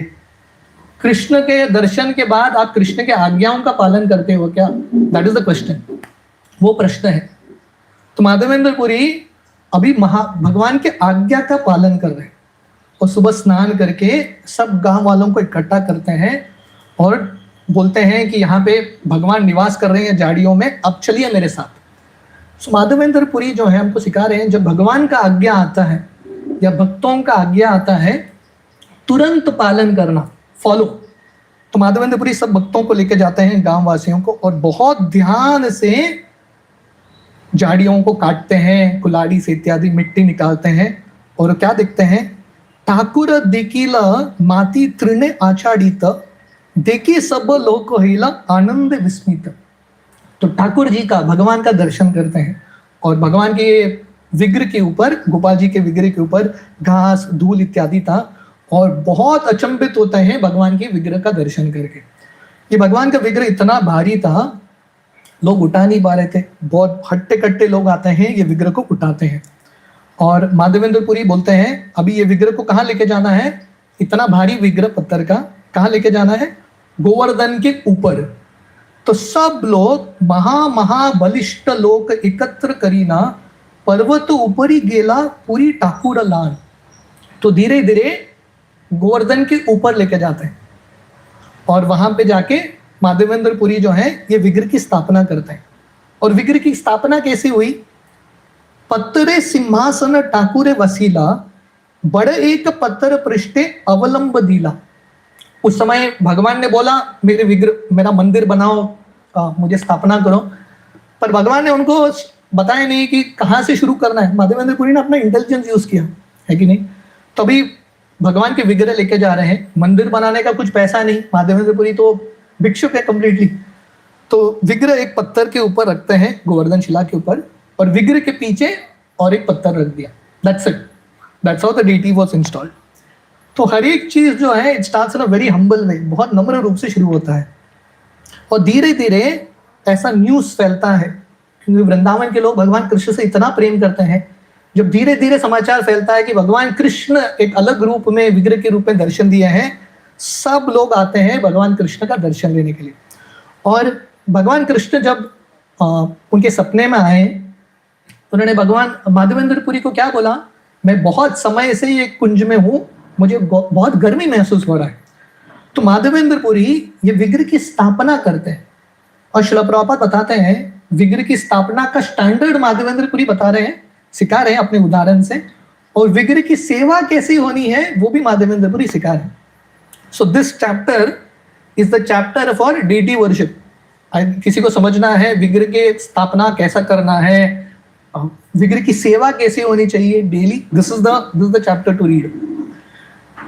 कृष्ण के दर्शन के बाद आप कृष्ण के आज्ञाओं का पालन करते हो क्या? दैट इज द क्वेश्चन, वो प्रश्न है। तो माधवेंद्रपुरी अभी भगवान के आज्ञा का पालन कर रहे हैं और सुबह स्नान करके सब गांव वालों को इकट्ठा करते हैं और बोलते हैं कि यहाँ पे भगवान निवास कर रहे हैं झाड़ियों में, अब चलिए मेरे साथ। सो माधवेंद्रपुरी जो है हमको सिखा रहे हैं, जब भगवान का आज्ञा आता है या भक्तों का आज्ञा आता है, तुरंत पालन करना, फॉलो। तो माधवेंद्रपुरी सब भक्तों को लेकर जाते हैं, गांव वासियों को, और बहुत ध्यान से झाड़ियों को काटते हैं, कुल्हाड़ी से इत्यादि मिट्टी निकालते हैं, और क्या देखते हैं, ठाकुर देखील माती तृणे आचाड़ित, देखी सब लोक होइला आनंद विस्मित। तो ठाकुर जी का, भगवान का दर्शन करते हैं और भगवान के विग्रह के ऊपर, गोपाल जी के विग्रह के ऊपर घास धूल इत्यादि था और बहुत अचंभित होते हैं भगवान के विग्रह का दर्शन करके। ये भगवान का विग्रह इतना भारी था, लोग उठा नहीं पा रहे थे, बहुत हट्टे कट्टे लोग आते हैं, ये विग्रह को उठाते हैं। और माधवेंद्रपुरी बोलते हैं, अभी ये विग्रह को कहाँ लेके जाना है, इतना भारी विग्रह पत्थर का कहाँ लेके जाना है, गोवर्धन के ऊपर। तो सब लोग महा बलिष्ठ लोग एकत्र करीना, पर्वत ऊपरी गेला पूरी ठाकुर लान। तो धीरे धीरे गोवर्धन के ऊपर लेके जाते हैं और वहां पे जाके माधवेंद्रपुरी जो है ये विग्रह की स्थापना करते हैं। और विग्रह की स्थापना कैसे हुई? पत्तरे सिंहासन ठाकुरे वसीला, बड़े एक पत्थर पृष्ठे अवलंब दिला। उस समय भगवान ने बोला, मेरे विग्रह, मेरा मंदिर बनाओ, मुझे स्थापना करो, पर भगवान ने उनको बताया नहीं कि कहाँ से शुरू करना है। माधवेंद्रपुरी ने अपना इंटेलिजेंस यूज किया है कि नहीं। तभी भगवान के विग्रह लेके जा रहे हैं, मंदिर बनाने का कुछ पैसा नहीं, माधवेंद्रपुरी तो भिक्षुक है कंप्लीटली। तो विग्रह एक पत्थर के ऊपर रखते हैं, गोवर्धन शिला के ऊपर, और विग्रह के पीछे और एक पत्थर रख दिया। That's it, that's how the deity was installed. तो हर एक चीज जो है it starts in a very humble way, बहुत नम्र रूप से शुरू होता है और धीरे धीरे ऐसा न्यूज फैलता है, क्योंकि वृंदावन के लोग भगवान कृष्ण से इतना प्रेम करते हैं। जब धीरे धीरे समाचार फैलता है कि भगवान कृष्ण एक अलग रूप में, विग्रह के रूप में दर्शन दिए हैं, सब लोग आते हैं भगवान कृष्ण का दर्शन लेने के लिए। और भगवान कृष्ण जब उनके सपने में आए, उन्होंने भगवान माधवेंद्रपुरी को क्या बोला, मैं बहुत समय से ये कुंज में हूं, मुझे बहुत गर्मी महसूस हो रहा है। तो माधवेंद्रपुरी ये विग्रह की स्थापना करते हैं और श्रील प्रभुपाद बताते हैं विग्रह की स्थापना का स्टैंडर्ड माधवेंद्रपुरी बता रहे हैं, सिखा रहे हैं अपने उदाहरण से, और विग्रह की सेवा कैसी होनी है वो भी माधवेंद्रपुरी सिखा है. So this chapter is the chapter for deity worship. किसी को समझना है विग्रह के स्थापना कैसा करना है, विग्रह की सेवा कैसे होनी चाहिए daily, this is the chapter two read.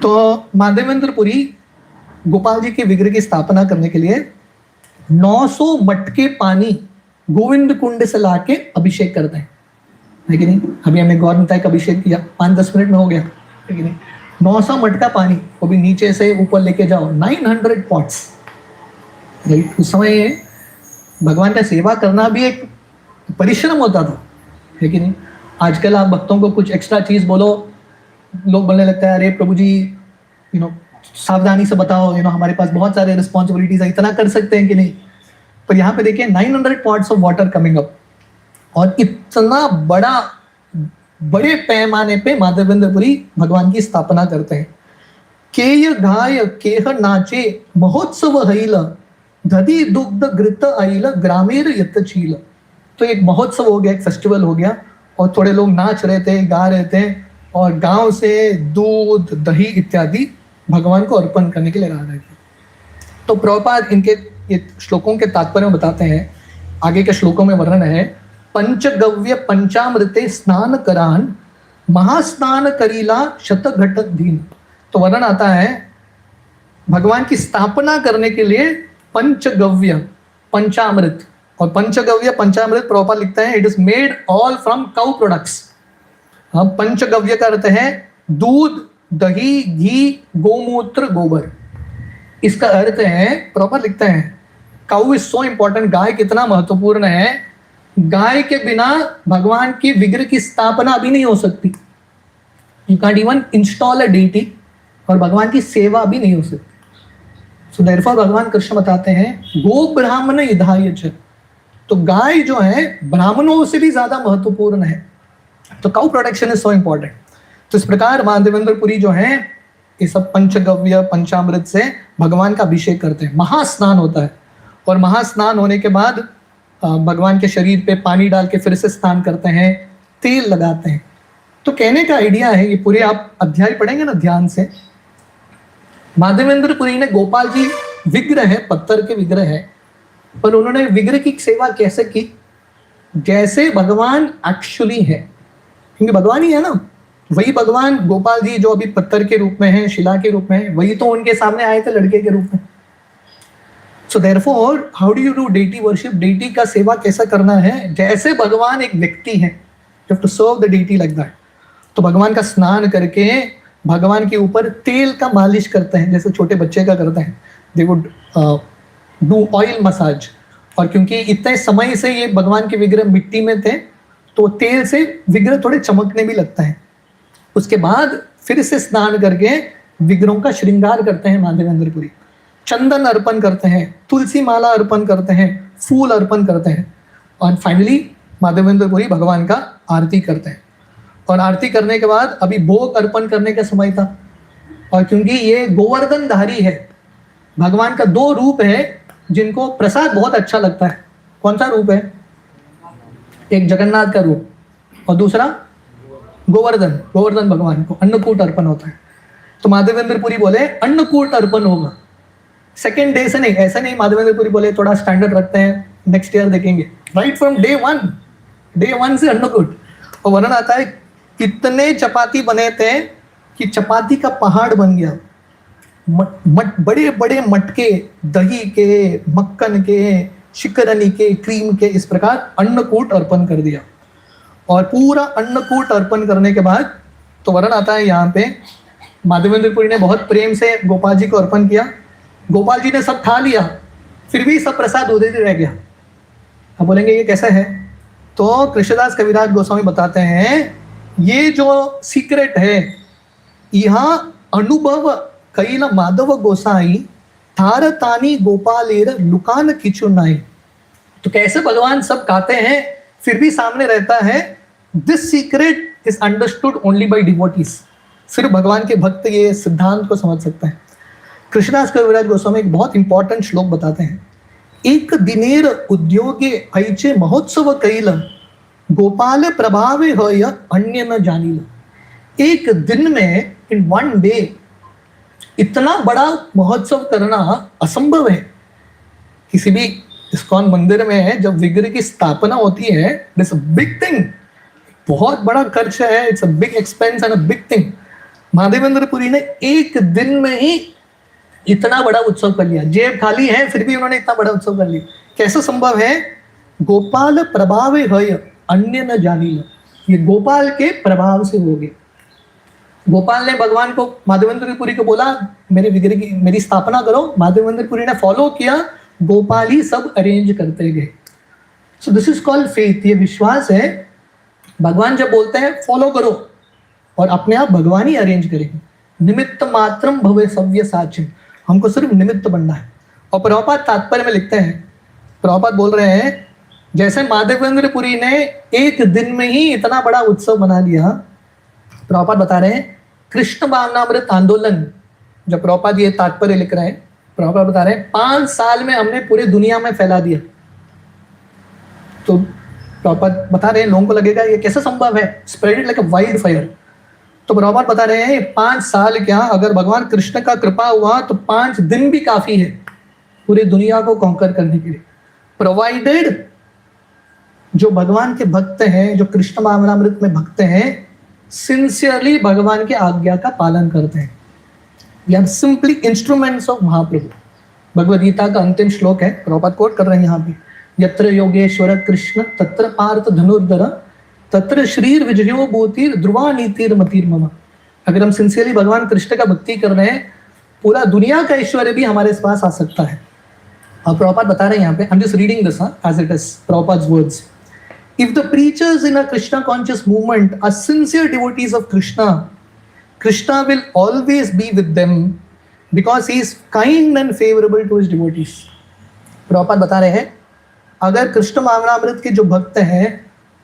तो माधवेंद्रपुरी गोपाल जी के विग्रह की स्थापना करने के लिए 900 मटके पानी गोविंद कुंड से लाके अभिषेक करते हैं, है कि नहीं. अभी हमने गौरमताई का अभिषेक किया, 5-10 मिनट में हो गया, है कि नहीं. 900 मटका पानी वो भी नीचे से ऊपर लेके जाओ, 900 पॉट्स. उस समय भगवान का सेवा करना भी एक परिश्रम होता था, है कि नहीं. आजकल आप भक्तों को कुछ एक्स्ट्रा चीज बोलो, लोग बोलने लगता है अरे प्रभु जी सावधानी से बताओ, हमारे पास बहुत सारे रिस्पॉन्सिबिलिटीज है, इतना कर सकते हैं कि नहीं. पर यहाँ पे देखिए 900 pots of water coming up, और इतना बड़े पैमाने पे माधवेंद्रपुरी भगवान की स्थापना करते हैं. केय गाय केह नाचे महोत्सव हईल दधि दुग्ध घृत आइल ग्रामीण यतचील. तो एक महोत्सव हो गया, एक फेस्टिवल हो गया, और थोड़े लोग नाच रहे थे, गा रहे थे, और गांव से दूध दही इत्यादि भगवान को अर्पण करने के लिए ला रहे थे. तो प्रभुपाद इनके ये श्लोकों के तात्पर्य में बताते हैं. आगे के श्लोकों में वर्णन है, पंचगव्य पंचामृते स्नान करान महास्नान करीला शतघट दीन. तो वर्णन आता है भगवान की स्थापना करने के लिए पंचगव्य पंचामृत, और पंचगव्य पंचामृत प्रभुपाद लिखते हैं it is made all from cow products. हाँ, पंचगव्य का अर्थ है दूध दही घी गोमूत्र गोबर. इसका अर्थ है प्रॉपर लिखते हैं काउ इज सो इंपॉर्टेंट. गाय कितना महत्वपूर्ण है, गाय के बिना भगवान की विग्रह की स्थापना भी नहीं हो सकती. You can't even install a deity, और भगवान की सेवा भी नहीं हो सकती. सो देयरफॉर भगवान कृष्ण बताते हैं गो ब्राह्मण इधाय च. तो गाय जो है ब्राह्मणों से भी ज्यादा महत्वपूर्ण है. तो cow protection is so important. तो इस प्रकार माधवेंद्रपुरी जो है ये सब पंचगव्य पंचामृत से भगवान का अभिषेक करते हैं. महास्नान होता है, और महास्नान होने के बाद भगवान के शरीर पे पानी डाल के फिर से स्नान करते हैं, तेल लगाते हैं. तो कहने का आइडिया है, ये पूरे आप अध्याय पढ़ेंगे ना ध्यान से, माधवेंद्रपुरी ने गोपाल जी विग्रह है, पत्थर के विग्रह है, पर उन्होंने विग्रह की सेवा कैसे की, जैसे भगवान एक्चुअली है. क्योंकि भगवान ही है ना, वही भगवान गोपाल जी जो अभी पत्थर के रूप में है, शिला के रूप में है, वही तो उनके सामने आए थे लड़के के रूप में. So therefore how do you do deity worship, deity का सेवा कैसा करना है, जैसे भगवान एक व्यक्ति है, you have to serve the deity like that. तो भगवान का स्नान करके भगवान के ऊपर तेल का मालिश करते हैं, जैसे छोटे बच्चे का करते हैं. They would do oil massage. और क्योंकि इतने समय से ये भगवान के विग्रह मिट्टी में थे, तो तेल से विग्रह थोड़े चमकने भी लगता है. उसके बाद फिर से स्नान करके विग्रहों का श्रृंगार करते हैं माधवेंद्रपुरी. चंदन अर्पण करते हैं, तुलसी माला अर्पण करते हैं, फूल अर्पण करते हैं, और फाइनली माधवेंद्रपुरी भगवान का आरती करते हैं. और आरती करने के बाद अभी भोग अर्पण करने का समय था, और क्योंकि ये गोवर्धन धारी है, भगवान का 2 रूप है जिनको प्रसाद बहुत अच्छा लगता है. कौन सा रूप है, एक जगन्नाथ का रूप, और दूसरा गोवर्धन भगवान को अन्नकूट अर्पण होता है. तो माधवेंद्रपुरी बोले अन्नकूट अर्पण होगा. सेकेंड डे से नहीं, ऐसा नहीं माधवेंद्रपुरी बोले थोड़ा स्टैंडर्ड रखते हैं, नेक्स्ट ईयर देखेंगे. राइट फ्रॉम डे वन से अन्नकूट. और वर्णन आता है कितने चपाती बने थे कि चपाती का पहाड़ बन गया. बड़े बड़े मटके दही के, मक्खन के, शिकरनी के, क्रीम के, इस प्रकार अन्नकूट अर्पण कर दिया. और पूरा अन्नकूट अर्पण करने के बाद तो वर्णन आता है यहाँ पे माधवेंद्रपुरी ने बहुत प्रेम से गोपाल जी को अर्पण किया. गोपाल जी ने सब खा लिया, फिर भी सब प्रसाद उधर ही रह गया. अब बोलेंगे ये कैसा है, तो कृष्णदास कविराज गोस्वामी बताते हैं ये जो सीक्रेट है, यहाँ अनुभव कैल माधव गोसाई थारतानी गोपालेर लुकान किचु नाई. तो कैसे भगवान सब खाते हैं फिर भी सामने रहता है. This secret is understood only by devotees. सिर्फ भगवान के भक्त ये सिद्धांत को समझ सकते हैं. कृष्णदास कविराज गोस्वामी एक बहुत इंपॉर्टेंट श्लोक बताते हैं. एक दिनेर उद्योगे ऐचे महोत्सव कैल गोपाल प्रभावे होय अन्य न जानिल. एक दिन में, इन वन डे, इतना बड़ा महोत्सव करना असंभव है। किसी भी इस्कॉन मंदिर में जब विग्रह की स्थापना होती है, इट्स अ बिग थिंग, बहुत बड़ा खर्च है, it's a big expense and a big thing. Mahadevendra Puri ने एक दिन में ही इतना बड़ा उत्सव कर लिया। जेब खाली है फिर भी उन्होंने इतना बड़ा उत्सव कर लिया। कैसे संभव है? गोपाल प्रभाव है अन्य न जानी। ये गोपाल के प्रभाव से हो गए। गोपाल ने भगवान को, महादेवेंद्र पुरी को बोला मेरे विग्रह की मेरी स्थापना करो। महादेवेंद्र पुरी ने फॉलो किया, गोपाल ही सब अरेंज करते गए। सो दिस इज कॉल्ड फेथ। ये विश्वास है। भगवान जब बोलते हैं फॉलो करो, और अपने आप भगवान ही अरेंज करेंगे। निमित्त मात्रम भवे सव्य साचिम, हमको सिर्फ निमित्त बनना है। और प्रभुपाद तात्पर्य में लिखते हैं, प्रभुपाद बोल रहे हैं जैसे महादेवेंद्र पुरी ने एक दिन में ही इतना बड़ा उत्सव बना लिया। प्रभुपाद बता रहे हैं कृष्ण भावनामृत आंदोलन, जब प्रभुपाद ये तात्पर्य लिख रहे हैं, प्रभुपाद बता रहे हैं 5 साल में हमने पूरी दुनिया में फैला दिया। तो प्रभुपाद बता रहे हैं लोगों को लगेगा ये कैसे संभव है, spread it like a wild fire. तो प्रभुपाद बता रहे हैं 5 साल क्या, अगर भगवान कृष्ण का कृपा हुआ तो 5 दिन भी काफी है पूरी दुनिया को कॉन्कर करने के लिए, प्रोवाइडेड जो भगवान के भक्त हैं, जो कृष्ण भावनामृत में भक्त हैं, सिंसियरली भगवान के आज्ञा का पालन करते हैं। We are simply instruments of Mahaprabhu. Bhagavad Gita का अंतिम श्लोक है, प्रभुपाद कोट कर रहे हैं यहाँ पे, यत्र योगेश्वर कृष्ण तत्र पार्थ धनुर्धर तत्र श्रीर विजयो भूतिर ध्रुवा नीतिर मतिर मम। अगर हम सिंसियरली भगवान कृष्ण का भक्ति कर रहे हैं, पूरा दुनिया का ऐश्वर्य भी हमारे पास आ सकता है। और प्रभुपाद बता रहे हैं यहाँ पे, I am just reading this as it is, Prabhupada's words. If the preachers in a Krishna conscious movement are sincere devotees of Krishna, Krishna will always be with them because he is kind and favorable to his devotees. Prabhupada बता रहे हैं अगर कृष्ण भावनामृत के जो भक्त हैं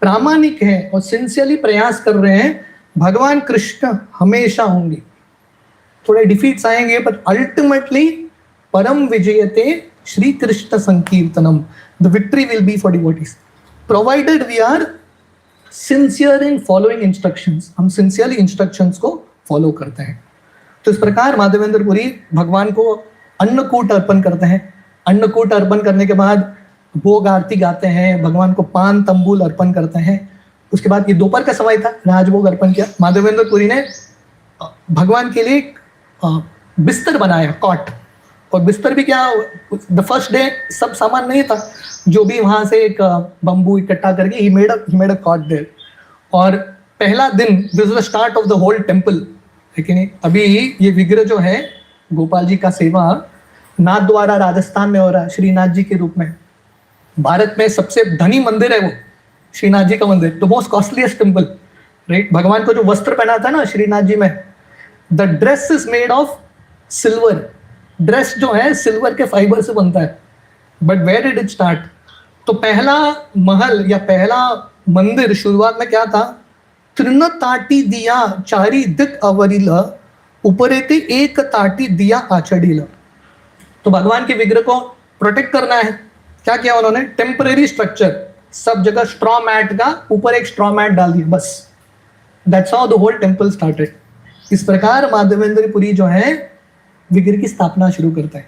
प्रामाणिक हैं और सिंसियरली प्रयास कर रहे हैं, भगवान कृष्ण हमेशा होंगे। थोड़े डिफीट्स आएंगे पर अल्टीमेटली परम विजयते श्री कृष्ण संकीर्तनम, the victory will be for devotees provided we are sincere in following instructions. हम सिंसियरली इंस्ट्रक्शंस को फॉलो करते हैं। तो इस प्रकार माधवेंद्र पुरी भगवान को अन्नकूट अर्पण करते हैं। अन्नकूट अर्पण करने के बाद भोग आरती गाते हैं, भगवान को पान तंबूल अर्पण करते हैं। उसके बाद ये दोपहर का समय था, राजभोग अर्पण किया। माधवेंद्र पुरी ने भगवान के लिए बिस्तर बनाया, कॉट। और बिस्तर भी क्या, द फर्स्ट डे सब सामान नहीं था, जो भी वहां से एक बम्बू इकट्ठा करके he made a cot there. और पहला दिन, this is the start of the whole temple. लेकिन अभी ये विग्रह जो है गोपाल जी का सेवा नाथद्वारा राजस्थान में हो रहा है, श्रीनाथ जी के रूप में। भारत में सबसे धनी मंदिर है वो श्रीनाथ जी का मंदिर, the most costliest temple, right. भगवान को जो वस्त्र पहना था ना श्रीनाथ जी में, the dress is made of silver. Dress जो है सिल्वर के फाइबर से बनता है। But where did it start? तो पहला महल या पहला मंदिर शुरुआत में क्या था? तृण ताटी दिया चारी दिक अवरिल उपरेते एक ताटी दिया आचड़िल। तो भगवान के विग्रह को प्रोटेक्ट करना है, क्या किया उन्होंने? टेम्परेरी स्ट्रक्चर, सब जगह स्ट्रॉ मैट का ऊपर एक स्ट्रॉ मैट डाल दिया, बस। That's how the whole temple started. इस प्रकार माधवेंद्र पुरी जो है विग्रह की स्थापना शुरू करता है।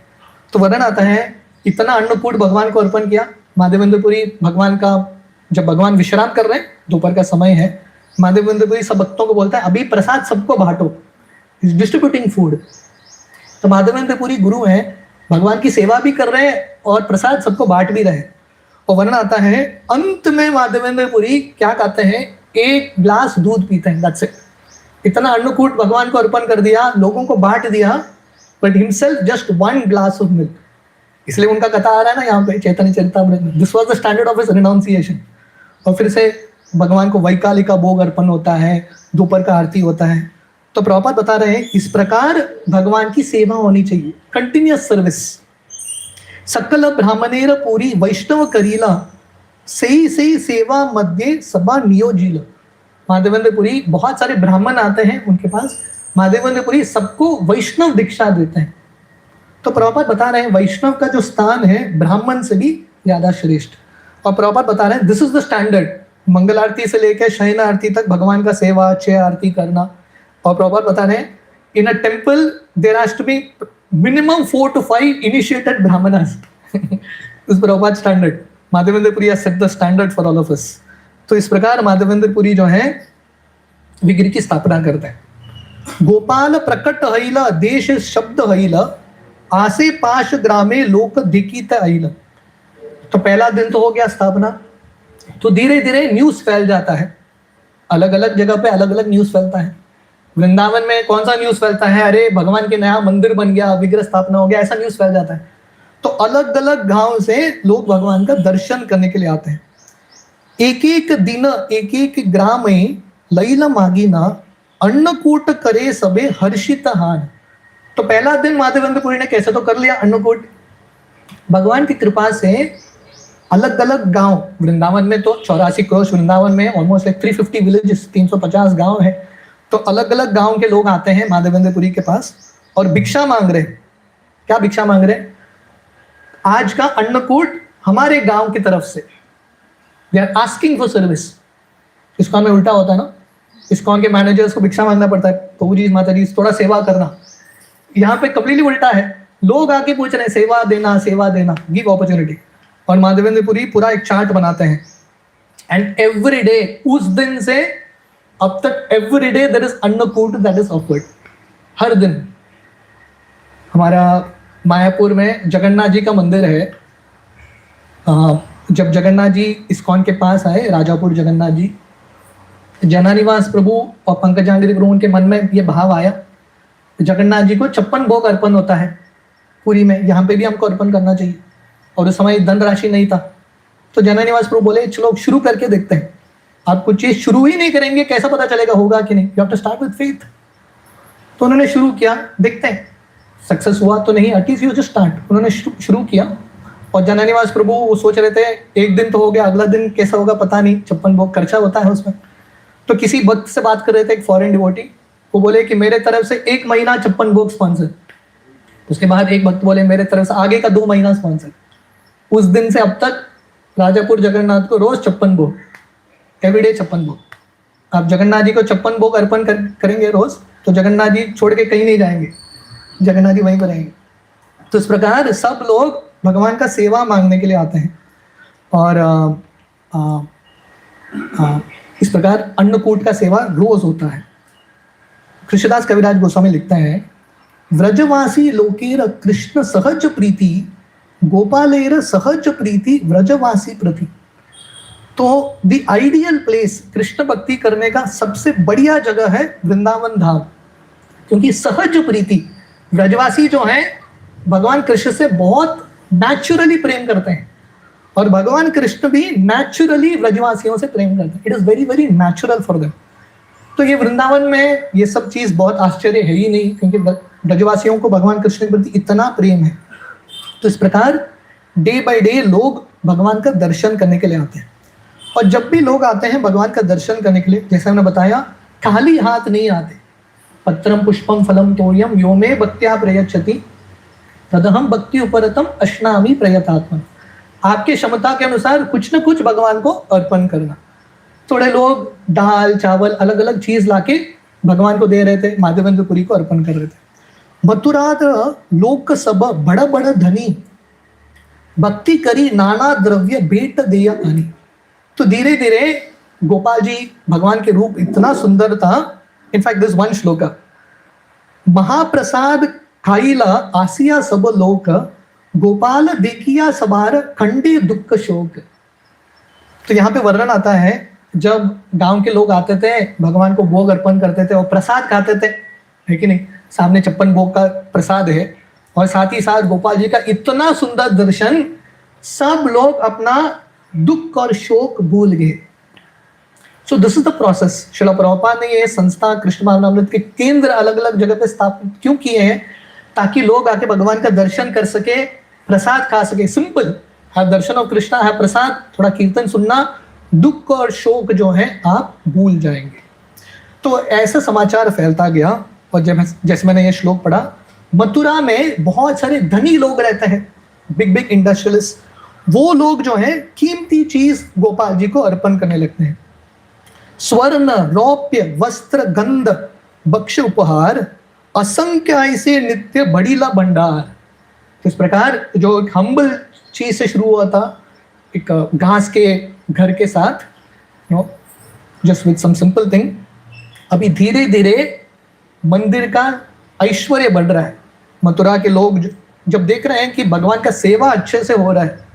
तो वर्णन आता है इतना अन्नकूट भगवान को अर्पण किया। माधवेंद्र पुरी भगवान का, जब भगवान विश्राम कर रहे हैं, दोपहर का समय है, माधवेंद्र पुरी सब भक्तों को बोलता है अभी प्रसाद सबको बांटो, इज डिस्ट्रीब्यूटिंग फूड। तो माधवेंद्र पुरी गुरु हैं, भगवान की सेवा भी कर रहे हैं और प्रसाद सबको बांट भी रहे हैं। और वर्णन आता है अंत में माधवेंद्र पुरी क्या कहते हैं? 1 ग्लास दूध पीते हैं, दैट्स इट। इतना अन्नकूट भगवान को अर्पण कर दिया, लोगों को बांट दिया, but himself just 1 glass of milk. इसलिए उनका कथा आ रहा है ना यहाँ पे चैतन्य चरितामृत में, this was the standard of his renunciation. और फिर से भगवान को वैकाली का भोग अर्पण होता है, दोपहर का आरती होता है। तो प्रभुपाद बता रहे हैं इस प्रकार भगवान की सेवा होनी चाहिए, कंटिन्यूअस सर्विस। सकल ब्राह्मणेर पूरी वैष्णव करीला सही सेवा मध्य सभा नियोजिल। माधवेंद्र पुरी बहुत सारे ब्राह्मण आते हैं उनके पास, माधवेंद्र पुरी सबको वैष्णव दीक्षा देते हैं। तो प्रभुपाद बता रहे हैं वैष्णव का जो स्थान है ब्राह्मण से भी ज्यादा श्रेष्ठ। और प्रभुपाद बता रहे हैं दिस इज द स्टैंडर्ड। मंगल आरती से लेकर शयन आरती तक भगवान का सेवा, 6 आरती करना, और प्रभुपाद बता रहे हैं in a temple there has to be minimum 4 to 5 initiated ब्राह्मणास. इस Prabhupada standard Madhavendra Puri has set the standard for all of us. तो इस प्रकार माधवेंद्र पुरी जो है विग्रह की स्थापना करते हैं. गोपाल प्रकट हईल देश शब्द हईल आसे पाश ग्रामे लोक दिकित आईल. तो पहला दिन तो हो गया स्थापना. तो धीरे धीरे न्यूज फैल जाता है. अलग अलग जगह पे अलग अलग न्यूज फैलता है. वृंदावन में कौन सा न्यूज फैलता है, अरे भगवान के नया मंदिर बन गया, विग्रह स्थापना हो गया, ऐसा न्यूज फैल जाता है. तो अलग अलग गांव से लोग भगवान का दर्शन करने के लिए आते हैं. एक एक दिन एक एक ग्राम में लैला मागीना अन्नकूट करे सबे हर्षित हान. तो पहला दिन माधवेंद्र पुरी ने कैसे तो कर लिया अन्नकूट. भगवान की कृपा से अलग अलग गांव, वृंदावन में तो 84 करोड़, वृंदावन में ऑलमोस्ट 350 विलेजेस, 350 गांव है. तो अलग अलग गांव के लोग आते हैं माधवेंद्र पुरी के पास और भिक्षा मांग रहे हैं. क्या भिक्षा मांग रहे हैं? आज का अन्नकूट हमारे गांव की तरफ से. They are asking for service. ISKCON में उल्टा होता है ना, इस्कॉन के मैनेजर्स को भिक्षा मांगना पड़ता है, प्रभु जी माता जी थोड़ा सेवा करना. यहाँ पे कम्प्लीटली उल्टा है. लोग आके पूछ रहे हैं सेवा देना, गिव अपॉर्चुनिटी. और माधवेंद्र पुरी पूरा एक चार्ट बनाते हैं. एंड एवरी डे, उस दिन से अब तक every day there is Annakut that is offered. हर दिन. हमारा मायापुर में जगन्नाथ जी का मंदिर है. जब जगन्नाथ जी इस्कॉन के पास आए, राजापुर जगन्नाथ जी, जनानिवास प्रभु और पंकजांगिरी प्रभु, उनके मन में ये भाव आया, जगन्नाथ जी को 56 भोग अर्पण होता है पुरी में, यहाँ पे भी हमको अर्पण करना चाहिए. और उस समय धनराशि नहीं था. तो जनानिवास प्रभु बोले चलो शुरू करके देखते हैं. आप कुछ चीज शुरू ही नहीं करेंगे कैसा पता चलेगा होगा कि नहीं. You have to start with faith. तो उन्होंने शुरू किया, देखते हैं सक्सेस हुआ तो नहीं, एटलीस्ट यू जस्ट स्टार्ट. उन्होंने शुरू किया. और जनानिवास प्रभु वो सोच रहे थे एक दिन तो हो गया, अगला दिन कैसा होगा पता नहीं, 56 भोग खर्चा होता है उसमें. तो किसी भक्त से बात कर रहे थे, एक फॉरेन डिवोटी, वो बोले कि मेरे तरफ से 1 महीना 56 भोग स्पॉन्सर. उसके बाद एक भक्त बोले मेरे तरफ से आगे का 2 महीना स्पॉन्सर. उस दिन से अब तक राजापुर जगन्नाथ को रोज 56 भोग, एवरीडे 56 भोग. आप जगन्नाथ जी को 56 भोग अर्पण करेंगे रोज, तो जगन्नाथ जी छोड़ के कहीं नहीं जाएंगे, जगन्नाथ जी वहीं पर रहेंगे. तो इस प्रकार सब लोग भगवान का सेवा मांगने के लिए आते हैं. और इस प्रकार अन्नकूट का सेवा रोज होता है. कृष्णदास कविराज गोस्वामी लिखते हैं, व्रजवासी लोकेर कृष्ण सहज प्रीति गोपालेर सहज प्रीति व्रजवासी प्रति. तो द आइडियल प्लेस कृष्ण भक्ति करने का सबसे बढ़िया जगह है वृंदावन धाम. क्योंकि सहज प्रीति, व्रजवासी जो हैं भगवान कृष्ण से बहुत नेचुरली प्रेम करते हैं और भगवान कृष्ण भी नेचुरली व्रजवासियों से प्रेम करते हैं. It is very very natural for them. तो ये वृंदावन में ये सब चीज बहुत आश्चर्य है ही नहीं, क्योंकि ब्रजवासियों को भगवान कृष्ण के प्रति इतना प्रेम है. तो इस प्रकार डे बाय डे लोग भगवान का दर्शन करने के लिए आते हैं. और जब भी लोग आते हैं भगवान का दर्शन करने के लिए, जैसे हमने बताया, खाली हाथ नहीं आते. पत्रम पुष्पम फलम तोयम यो मे भक्त्या प्रयच्छति तदहम भक्ति उपरतम अश्नामि प्रयतात्मन. आपके क्षमता के अनुसार कुछ न कुछ भगवान को अर्पण करना. थोड़े लोग दाल चावल अलग अलग चीज लाके भगवान को दे रहे थे, माधवेंद्र पुरी को अर्पण कर रहे थे. मथुरात लोक सब बड़ा बड़ा धनी भक्ति करी नाना द्रव्य भेंट देय आनी. तो धीरे धीरे गोपाल जी भगवान के रूप इतना सुंदर था. इनफैक्ट दिस वन श्लोका, महाप्रसाद खाईला आसिया सब लोक गोपाल देखिया सबार खंडे दुख शोक. तो यहाँ पे वर्णन आता है, जब गांव के लोग आते थे भगवान को भोग अर्पण करते थे और प्रसाद खाते थे, है कि नहीं. सामने 56 भोग का प्रसाद है और साथ ही साथ गोपाल जी का इतना सुंदर दर्शन, सब लोग अपना दुख और शोक भूल गए. सो this is the process. Srila Prabhupada ने ये संस्था कृष्ण भावनामृत के केंद्र अलग अलग जगह पे स्थापित क्यों किए हैं, ताकि लोग आके भगवान का दर्शन कर सके, प्रसाद खा सके. सिंपल है दर्शन ऑफ कृष्णा, है प्रसाद, थोड़ा कीर्तन सुनना, दुख और शोक जो है आप भूल जाएंगे. तो ऐसा समाचार फैलता गया. और जब जैसे मैंने ये श्लोक पढ़ा, मथुरा में बहुत सारे धनी लोग रहते हैं, बिग बिग इंडस्ट्रियलिस्ट. वो लोग जो है कीमती चीज गोपाल जी को अर्पण करने लगते हैं. स्वर्ण रौप्य वस्त्र गंध बक्ष उपहार, असंख्य ऐसे नित्य बड़ीला भंडार। तो इस प्रकार जो एक हम्बल चीज से शुरू हुआ था, एक घास के घर के साथ, no just with some simple thing, अभी धीरे धीरे मंदिर का ऐश्वर्य बढ़ रहा है। मथुरा के लोग जब देख रहे हैं कि भगवान का सेवा अच्छे से हो रहा है,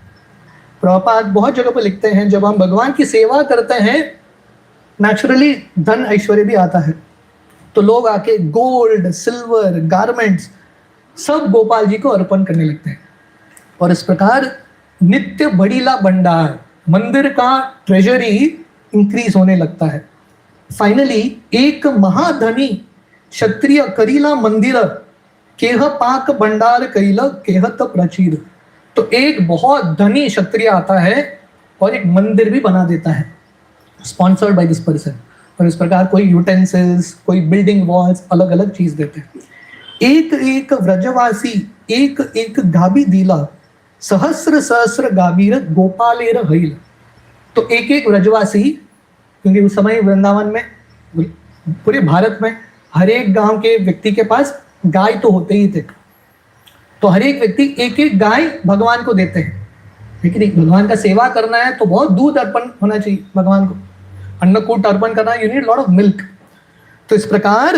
प्रभुपाद बहुत जगह पर लिखते हैं जब हम भगवान की सेवा करते हैं नेचुरली धन ऐश्वर्य भी आता है। तो लोग आके गोल्ड, सिल्वर, गारमेंट्स सब गोपाल जी को अर्पण करने लगते हैं। और इस प्रकार नित्य बड़ीला भंडार, मंदिर का ट्रेजरी इंक्रीज होने लगता है। फाइनली एक महाधनी क्षत्रिय करीला मंदिर, केह पाक भंडार कैल केहत प्रचीर। तो एक बहुत धनी क्षत्रिय आता है और एक मंदिर भी बना देता है, स्पॉन्सर्ड बाय दिस पर्सन। और इस प्रकार कोई यूटेंसिल्स, कोई बिल्डिंग वॉल्स, अलग अलग चीज देते हैं। एक एक व्रजवासी एक एक गाबी दिला, सहस्र सहस्र गाबीर गोपालेर हईल। तो एक एक व्रजवासी, क्योंकि उस समय वृंदावन में, पूरे भारत में हर एक गांव के व्यक्ति के पास गाय तो होते ही थे, तो हर एक व्यक्ति एक एक गाय भगवान को देते हैं। लेकिन भगवान का सेवा करना है तो बहुत दूध अर्पण होना चाहिए भगवान को, अन्नकूट अर्पण करना, you need lot of milk. तो इस प्रकार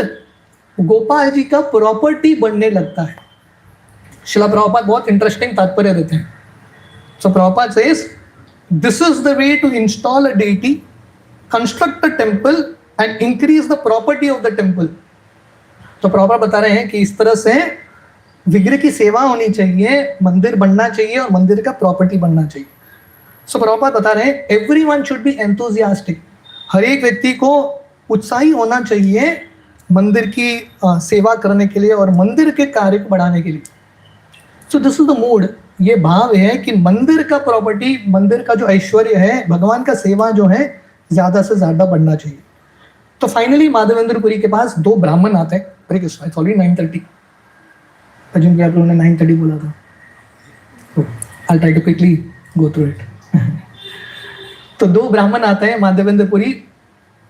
गोपाल जी का प्रॉपर्टी बनने लगता है। शिला प्रभुपाद बहुत इंटरेस्टिंग तात्पर्य देते हैं। So Prabhupada says this is the way to install a deity, construct a temple and increase the property of the temple. तो प्रभुपाद बता रहे हैं कि इस तरह से विग्रह की सेवा होनी चाहिए, मंदिर बनना चाहिए और मंदिर का प्रॉपर्टी बनना चाहिए। सो प्रभुपाद बता रहे हैं एवरीवन शुड बी एंथुसियास्टिक, हर एक व्यक्ति को उत्साही होना चाहिए मंदिर की सेवा करने के लिए और मंदिर के कार्य को बढ़ाने के लिए। सो दिस इज द मूड, ये भाव है कि मंदिर का प्रॉपर्टी, मंदिर का जो ऐश्वर्य है, भगवान का सेवा जो है ज्यादा से ज्यादा बढ़ना चाहिए। तो फाइनली माधवेंद्रपुरी के पास दो ब्राह्मण आते हैं। हरे कृष्णा, इट्स ऑलरेडी 9:30, जिनकी आप लोगों ने 9:30 बोला था। I try to quickly go through it. तो दो ब्राह्मण आते हैं माधवेंद्रपुरी।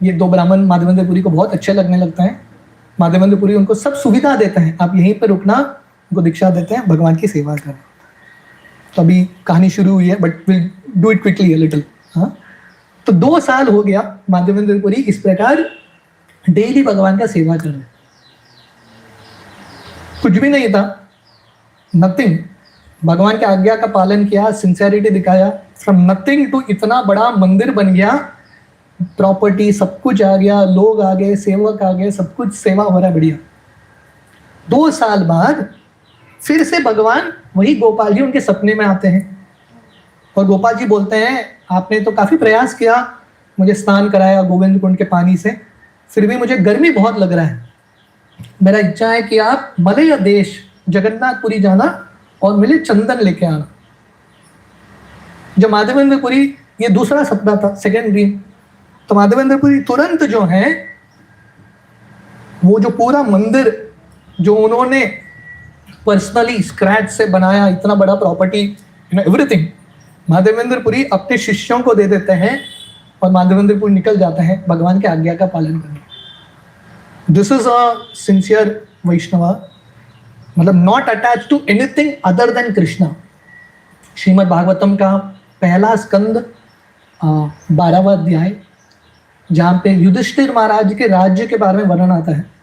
ये दो ब्राह्मण माधवेंद्रपुरी को बहुत अच्छे लगने लगता है। माधवेंद्रपुरी उनको सब सुविधा देते हैं, आप यहीं पर रुकना, उनको दीक्षा देते हैं, भगवान की सेवा करें। तो अभी कहानी शुरू हुई है, but will do it quickly a little. हाँ, तो 2 साल हो गया माधवेंद्रपुरी इस प्रकार डेली भगवान का सेवा कर रहे। कुछ भी नहीं था, नथिंग, भगवान की आज्ञा का पालन किया, सिंसियरिटी दिखाया, फ्रॉम नथिंग टू इतना बड़ा मंदिर बन गया, प्रॉपर्टी सब कुछ आ गया, लोग आ गए, सेवक आ गए, सब कुछ सेवा हो रहा है, बढ़िया। 2 साल बाद फिर से भगवान वही गोपाल जी उनके सपने में आते हैं और गोपाल जी बोलते हैं आपने तो काफी प्रयास किया, मुझे स्नान कराया गोविंद कुंड के पानी से, फिर भी मुझे गर्मी बहुत लग रहा है, मेरा इच्छा है कि आप मलय देश जगन्नाथपुरी जाना और मेरे चंदन लेके आना। जब माधवेंद्रपुरी, ये दूसरा सपना था, सेकेंड ड्रीम, तो माधवेंद्रपुरी तुरंत जो है वो जो पूरा मंदिर जो उन्होंने पर्सनली स्क्रैच से बनाया, इतना बड़ा प्रॉपर्टी, एवरीथिंग, माधवेंद्रपुरी अपने शिष्यों को दे देते हैं और माधवेंद्रपुरी निकल जाते हैं भगवान के आज्ञा का पालन करने। This is a sincere Vaishnava, मतलब not attach to anything other than Krishna. Shrimad Bhagavatam का पहला स्कंद 12वां अध्याय, जहाँ पे युधिष्ठिर महाराज के राज्य के बारे में वर्णन आता है।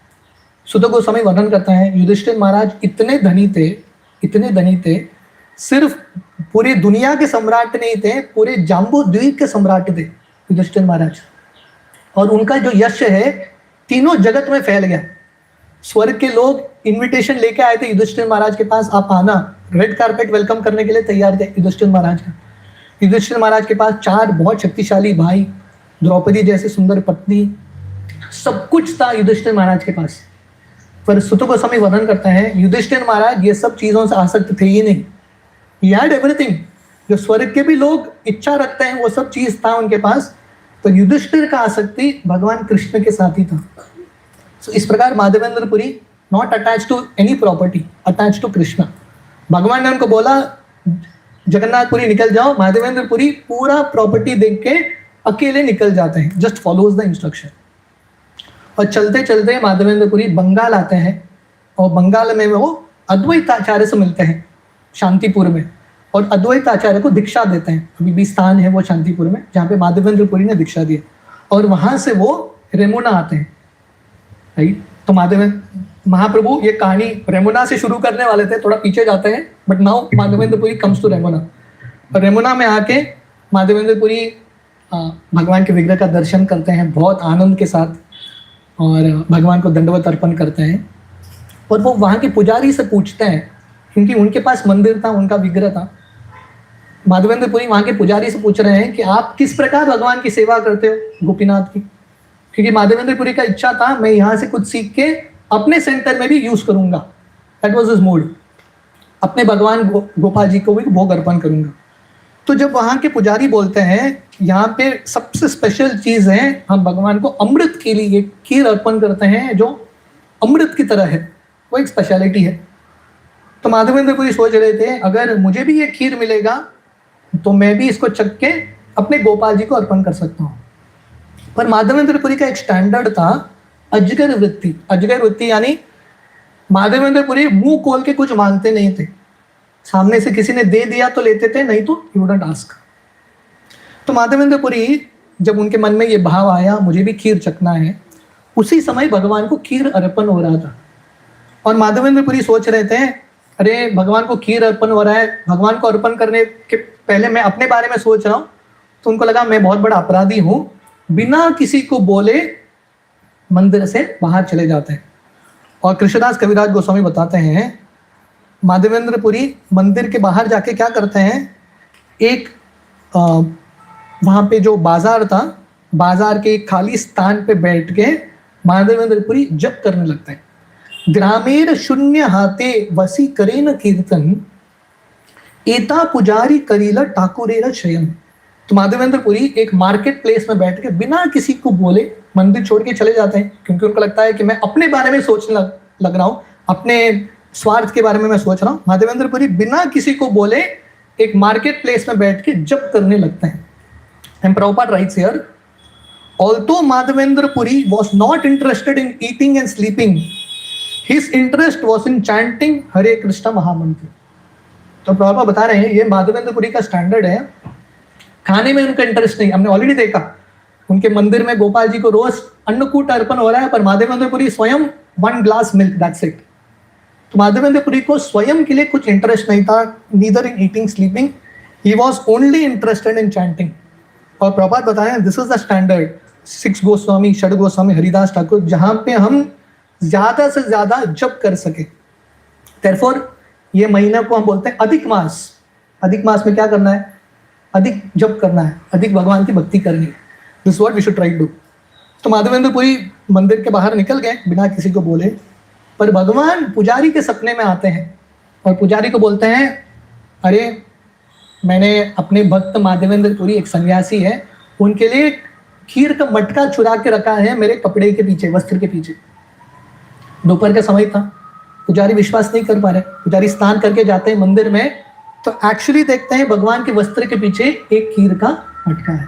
सुत गोस्वामी वर्णन करते हैं युधिष्ठिर महाराज इतने धनी थे, इतने धनी थे, सिर्फ पूरी दुनिया के सम्राट नहीं थे, पूरे जाम्बू द्वीप के सम्राट थे युधिष्ठिर महाराज। और उनका जो यश है तीनों जगत में फैल गया। स्वर्ग के लोग इनविटेशन लेके आए थे युधिष्ठिर महाराज के पास, आप आना, रेड कारपेट वेलकम करने के लिए तैयार थे युधिष्ठिर महाराज का। युधिष्ठिर महाराज के पास 4 बहुत शक्तिशाली भाई, द्रौपदी जैसी सुंदर पत्नी, सब कुछ था युधिष्ठिर महाराज के पास। पर सुत गोस्वामी वर्णन करते हैं युधिष्ठिर महाराज ये सब चीजों से आसक्त थे ही नहीं। He had everything, जो स्वर्ग के भी लोग इच्छा रखते हैं वो सब चीज था उनके पास, तो युधिष्ठिर का आसक्ति भगवान कृष्ण के साथ ही था। So, इस प्रकार Madhavendrapuri not attach to any property, attach to Krishna. भगवान ने उनको बोला जगन्नाथपुरी निकल जाओ, माधवेंद्रपुरी पूरा प्रॉपर्टी देख के अकेले निकल जाते हैं, जस्ट फॉलोज द इंस्ट्रक्शन। और चलते चलते माधवेंद्रपुरी बंगाल आते हैं, और बंगाल में वो अद्वैत आचार्य से मिलते हैं शांतिपुर में, और अद्वैत आचार्य को दीक्षा देते हैं। अभी भी स्थान है वो शांतिपुर में जहाँ पे माधवेंद्रपुरी ने दीक्षा दी, और वहां से वो रेमुना आते हैं, राइट। तो महाप्रभु ये कहानी रेमुना से शुरू करने वाले थे, थोड़ा पीछे जाते हैं, but now Madhavendrapuri comes to Remuna. और रेमुना में आके माधवेंद्रपुरी भगवान के विग्रह का दर्शन करते हैं बहुत आनंद के साथ, और भगवान को दंडवत अर्पण करते हैं। और वो वहाँ के पुजारी से पूछते हैं, क्योंकि उनके पास मंदिर था, उनका विग्रह था। माधवेंद्रपुरी वहाँ के पुजारी से पूछ रहे हैं कि आप किस प्रकार भगवान की सेवा करते हो गोपीनाथ की, क्योंकि माधवेंद्रपुरी का इच्छा था मैं यहाँ से कुछ सीख के अपने सेंटर में भी यूज करूंगा। दैट वाज हिज मूड, अपने भगवान गोपाल जी को भी भोग अर्पण करूंगा। तो जब वहाँ के पुजारी बोलते हैं यहाँ पे सबसे स्पेशल चीज है, हम भगवान को अमृत के लिए खीर अर्पण करते हैं जो अमृत की तरह है, वो एक स्पेशलिटी है। तो माधवेंद्रपुरी सोच रहे थे अगर मुझे भी ये खीर मिलेगा तो मैं भी इसको चख के अपने गोपाल जी को अर्पण कर सकता हूँ। पर माधवेंद्रपुरी का एक स्टैंडर्ड था अजगर वृत्ति। अजगर वृत्ति यानी माधवेंद्रपुरी मुंह खोल के कुछ मांगते नहीं थे, सामने से किसी ने दे दिया तो लेते थे, नहीं तो यू वुडंट आस्क। तो माधवेंद्रपुरी जब उनके मन में ये भाव आया मुझे भी खीर चखना है, उसी समय भगवान को खीर अर्पण हो रहा था। और माधवेंद्रपुरी सोच रहे थे अरे भगवान को खीर अर्पण हो रहा है, भगवान को अर्पण करने के पहले मैं अपने बारे में सोच रहा हूँ। तो उनको लगा मैं बहुत बड़ा अपराधी हूँ, बिना किसी को बोले मंदिर से बाहर चले जाते हैं। और कृष्णदास कविराज गोस्वामी बताते हैं माधवेंद्रपुरी मंदिर के बाहर जाके क्या करते हैं, एक वहाँ पे जो बाजार था, बाजार के एक खाली स्थान पे बैठ के माधवेंद्रपुरी जप करने लगते हैं। ग्रामेर शून्य हाथे वसी करे न कीर्तन, एता पुजारी करीला ठाकुरेरा शयन। तो माधवेंद्रपुरी एक मार्केट प्लेस में बैठ के बिना किसी को बोले मंदिर छोड़ के चले जाते हैं, क्योंकि उनको लगता है कि मैं अपने बारे में सोचने लग रहा हूँ, अपने स्वार्थ के बारे में मैं सोच रहा हूँ। माधवेंद्रपुरी बिना किसी को बोले एक मार्केट प्लेस में बैठ के जप करने लगते हैं। And Prabhupada rights here, although Madhavendra was not interested in eating and sleeping, his interest was in chanting हरे कृष्णा महामंत्र। तो प्रभुपाद बता रहे हैं ये माधवेंद्रपुरी का स्टैंडर्ड है, खाने में उनका इंटरेस्ट नहीं। हमने ऑलरेडी देखा उनके मंदिर में गोपाल जी को रोज अन्नकूट अर्पण हो रहा है, पर माधवेंद्रपुरी स्वयं 1 ग्लास मिल्क, दैट्स इट। तो माधवेंद्रपुरी को स्वयं के लिए कुछ इंटरेस्ट नहीं था, neither in eating sleeping, he was only interested in chanting. और प्रभुपाद बताया this is the standard 6 Goswami, षड गोस्वामी, हरिदास ठाकुर, जहां पे हम ज्यादा से ज्यादा जप कर सके। Therefore ये महीना को हम बोलते हैं अधिक मास। अधिक मास में क्या करना है, अधिक जप करना है, अधिक भगवान की भक्ति करनी है। This what we should try to do. तो माधवेंद्रपुरी मंदिर के बाहर निकल गए बिना किसी को बोले, पर भगवान पुजारी के सपने में आते हैं और पुजारी को बोलते हैं अरे मैंने अपने भक्त माधवेंद्रपुरी एक सन्यासी है, उनके लिए खीर का मटका चुरा के रखा है मेरे कपड़े के पीछे, वस्त्र के पीछे। दोपहर का समय था, पुजारी विश्वास नहीं कर पा रहे। पुजारी स्नान करके जाते हैं मंदिर में, तो एक्चुअली देखते हैं भगवान के वस्त्र के पीछे एक खीर का मटका है।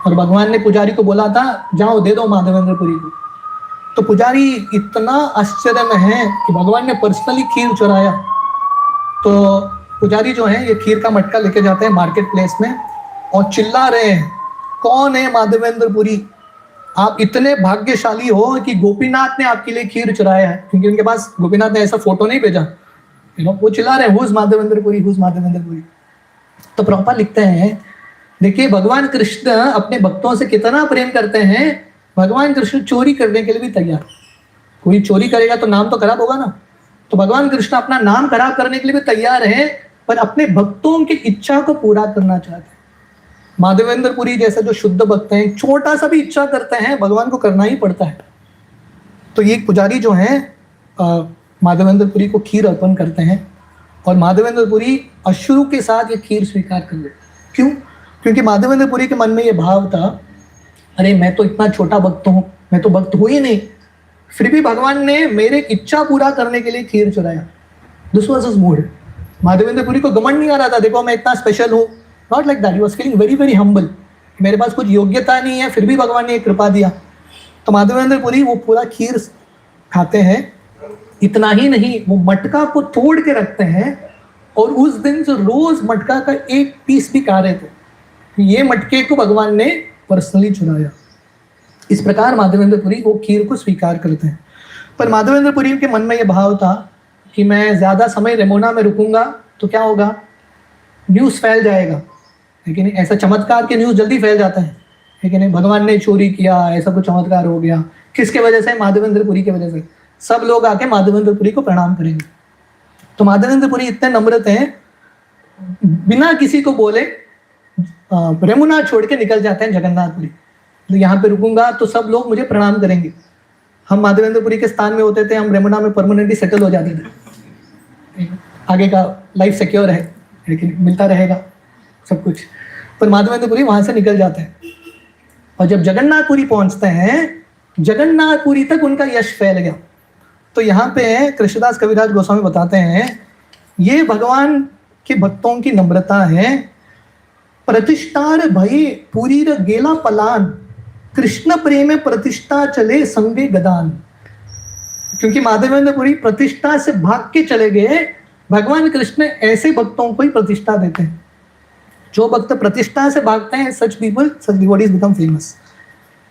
और भगवान ने पुजारी को बोला था जाओ दे दो माधवेंद्रपुरी को। तो पुजारी इतना आश्चर्य में है कि भगवान ने पर्सनली खीर चुराया। तो पुजारी जो है ये खीर का मटका लेके जाते हैं मार्केट प्लेस में और चिल्ला रहे हैं कौन है माधवेंद्रपुरी, आप इतने भाग्यशाली हो कि गोपीनाथ ने आपके लिए खीर चुराया है, क्योंकि उनके पास गोपीनाथ ने ऐसा फोटो नहीं भेजा। वो चिल्ला रहे हैं हुज माधवेंद्रपुरी, हुज माधवेंद्रपुरी। तो प्रभुपाद लिखते हैं देखिए भगवान कृष्ण अपने भक्तों से कितना प्रेम करते हैं, भगवान कृष्ण चोरी करने के लिए भी तैयार। कोई चोरी करेगा तो नाम तो खराब होगा ना, तो भगवान कृष्ण अपना नाम खराब करने के लिए भी तैयार है, पर अपने भक्तों की इच्छा को पूरा करना चाहते हैं। माधवेंद्रपुरी जैसे जो शुद्ध भक्त हैं, छोटा सा भी इच्छा करते हैं भगवान को करना ही पड़ता है। तो ये पुजारी जो है माधवेंद्रपुरी को खीर अर्पण करते हैं और माधवेंद्रपुरी अश्रु के साथ ये खीर स्वीकार कर लेते। क्यों? क्योंकि माधवेंद्रपुरी के मन में ये भाव था अरे मैं तो इतना छोटा भक्त हूँ, मैं तो भक्त हूँ ही नहीं, फिर भी भगवान ने मेरे इच्छा पूरा करने के लिए खीर चुराया। This was his mood. Madhavendrapuri को घमंड नहीं आ रहा था देखो मैं इतना स्पेशल हूँ, not like that, he was feeling very very humble. मेरे पास कुछ योग्यता नहीं है फिर भी भगवान ने कृपा दिया। तो माधवेंद्रपुरी वो पूरा खीर खाते हैं। इतना ही नहीं, वो मटका को तोड़ के रखते हैं और उस दिन से रोज मटका का एक पीस भी खा रहे थे। ये मटके को भगवान ने पर्सनली चुराया। इस प्रकार माधवेंद्रपुरी वो खीर को स्वीकार करते हैं। पर माधवेंद्रपुरी के मन में ये भाव था कि मैं ज़्यादा समय रेमोना में रुकूंगा तो क्या होगा, न्यूज़ फैल जाएगा। लेकिन ऐसा चमत्कार के न्यूज़ जल्दी फैल जाता है, लेकिन भगवान ने चोरी किया, ऐसा कुछ चमत्कार हो गया। किसके वजह से? माधवेंद्रपुरी के वजह से। सब लोग आके माधवेंद्रपुरी को प्रणाम करेंगे। तो माधवेंद्रपुरी इतने नम्रत हैं, बिना किसी को बोले रेमुना छोड़ के निकल जाते हैं जगन्नाथपुरी। तो यहाँ पे रुकूंगा तो सब लोग मुझे प्रणाम करेंगे। हम माधवेंद्रपुरी के स्थान में होते थे, हम रेमुना में परमानेंटली सेटल हो जाते थे। आगे का लाइफ सिक्योर है, लेकिन मिलता रहेगा सब कुछ। पर माधवेंद्रपुरी वहां से निकल जाते हैं और जब जगन्नाथपुरी पहुंचते हैं, जगन्नाथपुरी तक उनका यश फैल गया। तो यहाँ पे कृष्णदास कविराज गोस्वामी बताते हैं, ये भगवान के भक्तों की नम्रता है। प्रतिष्ठार भये पुरीर गेला पलान, कृष्ण प्रेम प्रतिष्ठा चले संगे गदान। क्योंकि माधवेंद्रपुरी प्रतिष्ठा से भाग के चले गए, भगवान कृष्ण ऐसे भक्तों को ही प्रतिष्ठा देते हैं। जो भक्त प्रतिष्ठा से भागते हैं, सच पीपल, सच डिवोटीज बिकम फेमस।